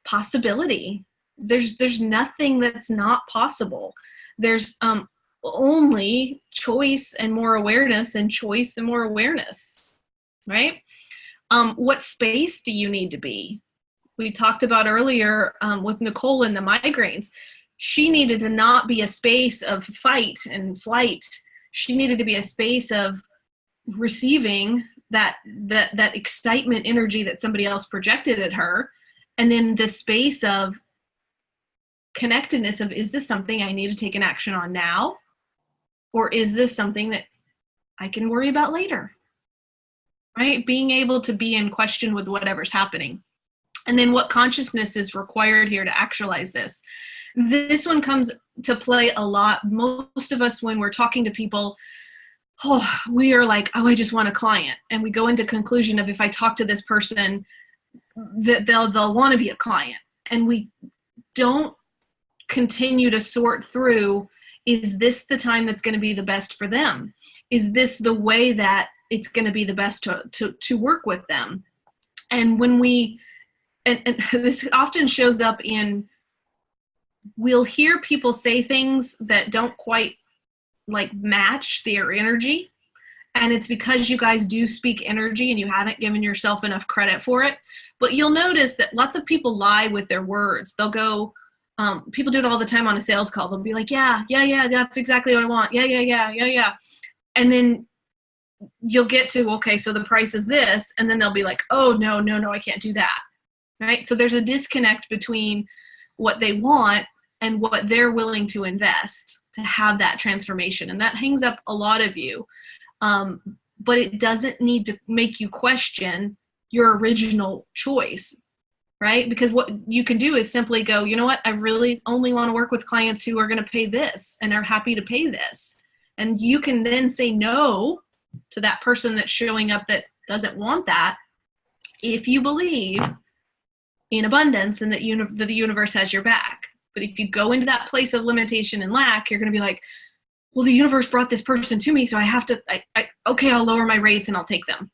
possibility? There's nothing that's not possible. There's only choice and more awareness, and choice and more awareness, right? What space do you need to be? We talked about earlier with Nicole and the migraines. She needed to not be a space of fight and flight. She needed to be a space of receiving that excitement energy that somebody else projected at her. And then the space of connectedness of, is this something I need to take an action on now? Or is this something that I can worry about later? Right? Being able to be in question with whatever's happening. And then what consciousness is required here to actualize this? This one comes to play a lot. Most of us, when we're talking to people, we are like, I just want a client. And we go into conclusion of, if I talk to this person, that they'll want to be a client. And we don't continue to sort through, is this the time that's going to be the best for them? Is this the way that it's going to be the best to work with them? And when and this often shows up in, we'll hear people say things that don't quite match their energy. And it's because you guys do speak energy and you haven't given yourself enough credit for it. But you'll notice that lots of people lie with their words. They'll go, people do it all the time on a sales call. They'll be like, yeah, that's exactly what I want. Yeah. And then you'll get to, okay, so the price is this. And then they'll be like, oh, no, I can't do that. Right? So there's a disconnect between what they want and what they're willing to invest to have that transformation. And that hangs up a lot of you. But it doesn't need to make you question your original choice, right? Because what you can do is simply go, you know what? I really only want to work with clients who are going to pay this and are happy to pay this. And you can then say no to that person that's showing up that doesn't want that, if you believe in abundance and that the universe has your back. But if you go into that place of limitation and lack, you're going to be like, well, the universe brought this person to me, so I have to, okay, I'll lower my rates and I'll take them.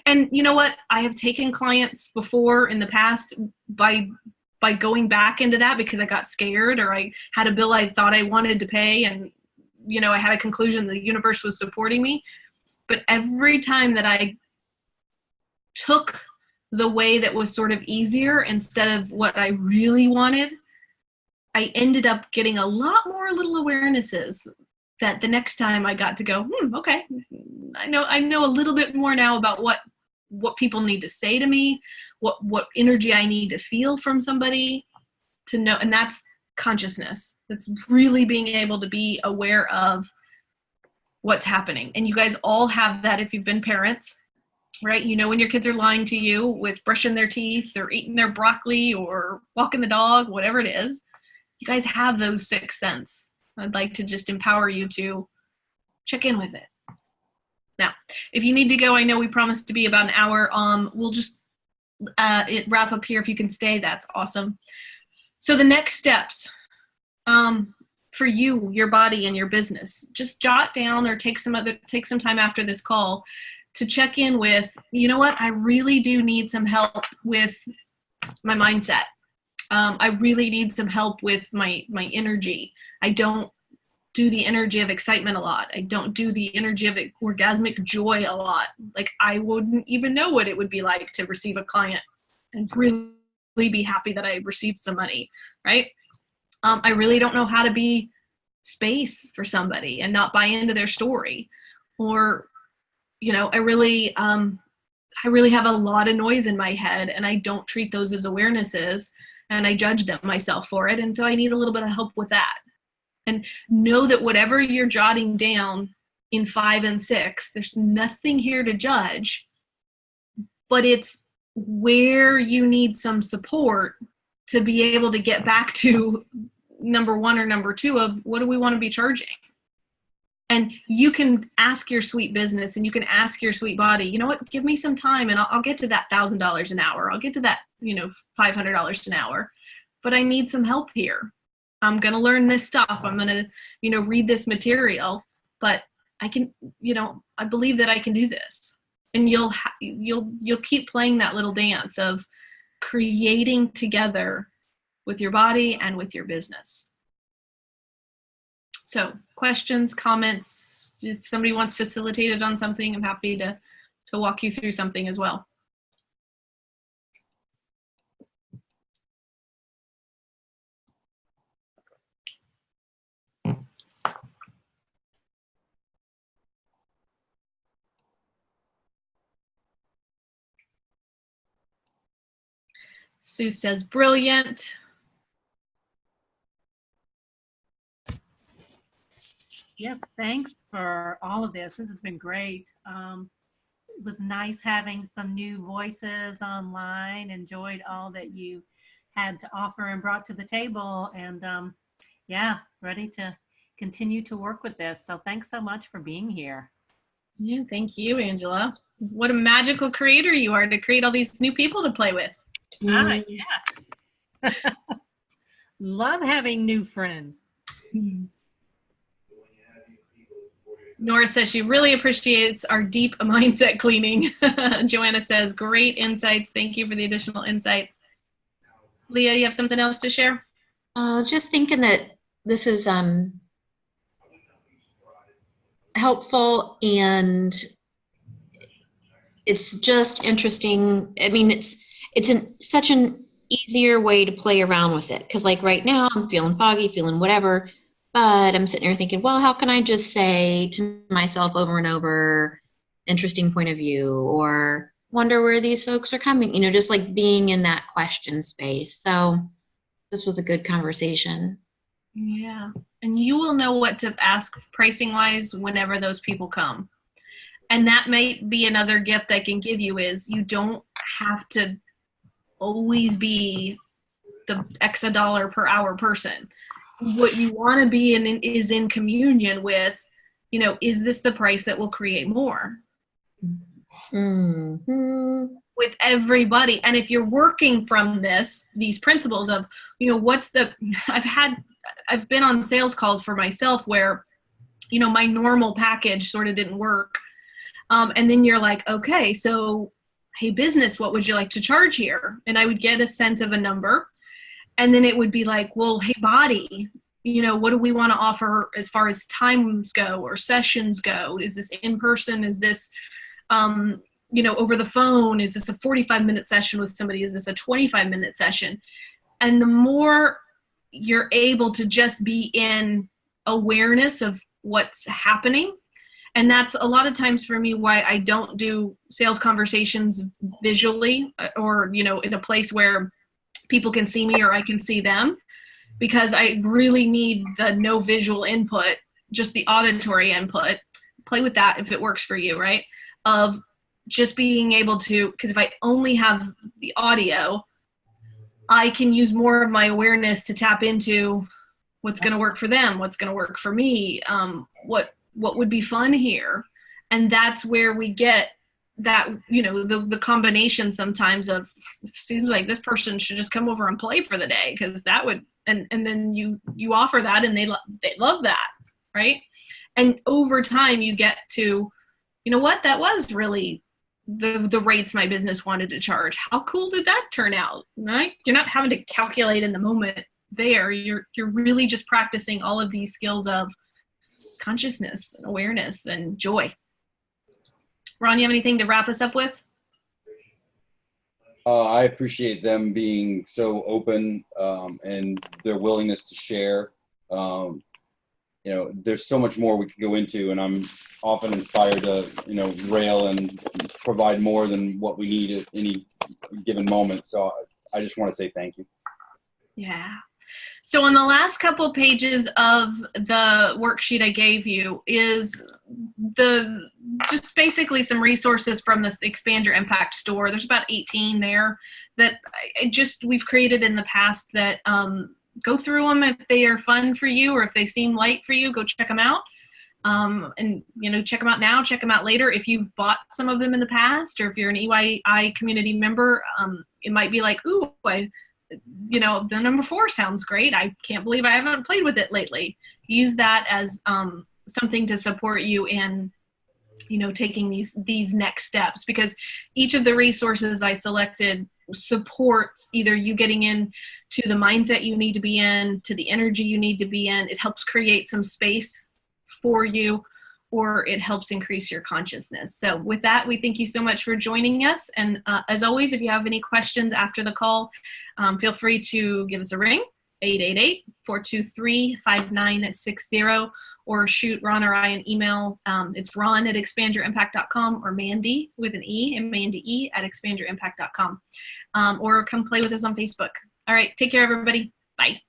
And you know what? I have taken clients before in the past by going back into that because I got scared, or I had a bill I thought I wanted to pay, and I had a conclusion the universe was supporting me. But every time that I took the way that was sort of easier instead of what I really wanted, I ended up getting a lot more little awarenesses that the next time I got to go, okay, I know a little bit more now about what people need to say to me, what energy I need to feel from somebody to know. And that's consciousness. That's really being able to be aware of what's happening. And you guys all have that if you've been parents, right? You know when your kids are lying to you with brushing their teeth or eating their broccoli or walking the dog, whatever it is. You guys have those sixth sense. I'd like to just empower you to check in with it. Now, if you need to go, I know we promised to be about an hour. We'll just wrap up here. If you can stay, that's awesome. So the next steps for you, your body, and your business, just jot down or take some time after this call to check in with, you know what, I really do need some help with my mindset. I really need some help with my energy. I don't do the energy of excitement a lot. I don't do the energy of orgasmic joy a lot. Like, I wouldn't even know what it would be like to receive a client and really be happy that I received some money, right? I really don't know how to be space for somebody and not buy into their story. Or, you know, I really have a lot of noise in my head and I don't treat those as awarenesses and I judge them myself for it. And so I need a little bit of help with that. And know that whatever you're jotting down in 5 and 6, there's nothing here to judge, but it's where you need some support to be able to get back to number 1 or number 2 of what do we want to be charging. And you can ask your sweet business and you can ask your sweet body, you know what, give me some time and I'll get to that $1,000 an hour. I'll get to that, you know, $500 an hour, but I need some help here. I'm going to learn this stuff. I'm going to, you know, read this material, but I can, you know, I believe that I can do this. And you'll keep playing that little dance of creating together with your body and with your business. So questions, comments, if somebody wants facilitated on something, I'm happy to walk you through something as well. Sue says, brilliant. Yes, thanks for all of this. This has been great. It was nice having some new voices online. Enjoyed all that you had to offer and brought to the table. And yeah, ready to continue to work with this. So thanks so much for being here. Yeah, thank you, Angela. What a magical creator you are to create all these new people to play with. Ah, yes. Love having new friends. Nora says she really appreciates our deep mindset cleaning. Joanna says, great insights. Thank you for the additional insights. Leah, you have something else to share? Just thinking that this is helpful and it's just interesting. I mean, it's such an easier way to play around with it. Because like right now I'm feeling foggy, feeling whatever. But I'm sitting here thinking, well, how can I just say to myself over and over, interesting point of view, or wonder where these folks are coming, you know, just like being in that question space. So this was a good conversation. Yeah. And you will know what to ask pricing wise whenever those people come. And that might be another gift I can give you is you don't have to always be the X a dollar per hour person. What you want to be in is in communion with, you know, is this the price that will create more? Mm-hmm. With everybody. And if you're working from these principles of, you know, I've been on sales calls for myself where, you know, my normal package sort of didn't work. And then you're like, okay, so, hey, business, what would you like to charge here? And I would get a sense of a number. And then it would be like, well, hey, body, you know, what do we want to offer as far as times go or sessions go? Is this in person? Is this, you know, over the phone? Is this a 45-minute session with somebody? Is this a 25-minute session? And the more you're able to just be in awareness of what's happening And that's a lot of times for me why I don't do sales conversations visually or, you know, in a place where people can see me or I can see them, because I really need the no visual input, just the auditory input. Play with that if it works for you, right? Of just being able to, because if I only have the audio, I can use more of my awareness to tap into what's going to work for them, what's going to work for me, what would be fun here. And that's where we get that, you know, the combination sometimes of, seems like this person should just come over and play for the day, because that would, and then you offer that and they love that, right? And over time you get to, you know what, that was really the rates my business wanted to charge. How cool did that turn out, right? You're not having to calculate in the moment there. You're really just practicing all of these skills of consciousness and awareness and joy. Ron, you have anything to wrap us up with? I appreciate them being so open and their willingness to share. You know, there's so much more we could go into, and I'm often inspired to, you know, rail and provide more than what we need at any given moment. So I just want to say thank you. Yeah. So on the last couple pages of the worksheet I gave you is just basically some resources from this Expand Your Impact store. There's about 18 there that we've created in the past that go through them if they are fun for you, or if they seem light for you, go check them out. And, you know, check them out now, check them out later. If you've bought some of them in the past, or if you're an EYI community member, it might be like, ooh, you know, the number 4 sounds great. I can't believe I haven't played with it lately. Use that as something to support you in, you know, taking these next steps, because each of the resources I selected supports either you getting in to the mindset you need to be in, to the energy you need to be in. It helps create some space for you, or it helps increase your consciousness. So with that, we thank you so much for joining us. And as always, if you have any questions after the call, feel free to give us a ring, 888-423-5960, or shoot Ron or I an email. It's ron@expandyourimpact.com, or Mandy with an E, and Mandy @expandyourimpact.com. Or come play with us on Facebook. All right, take care, everybody. Bye.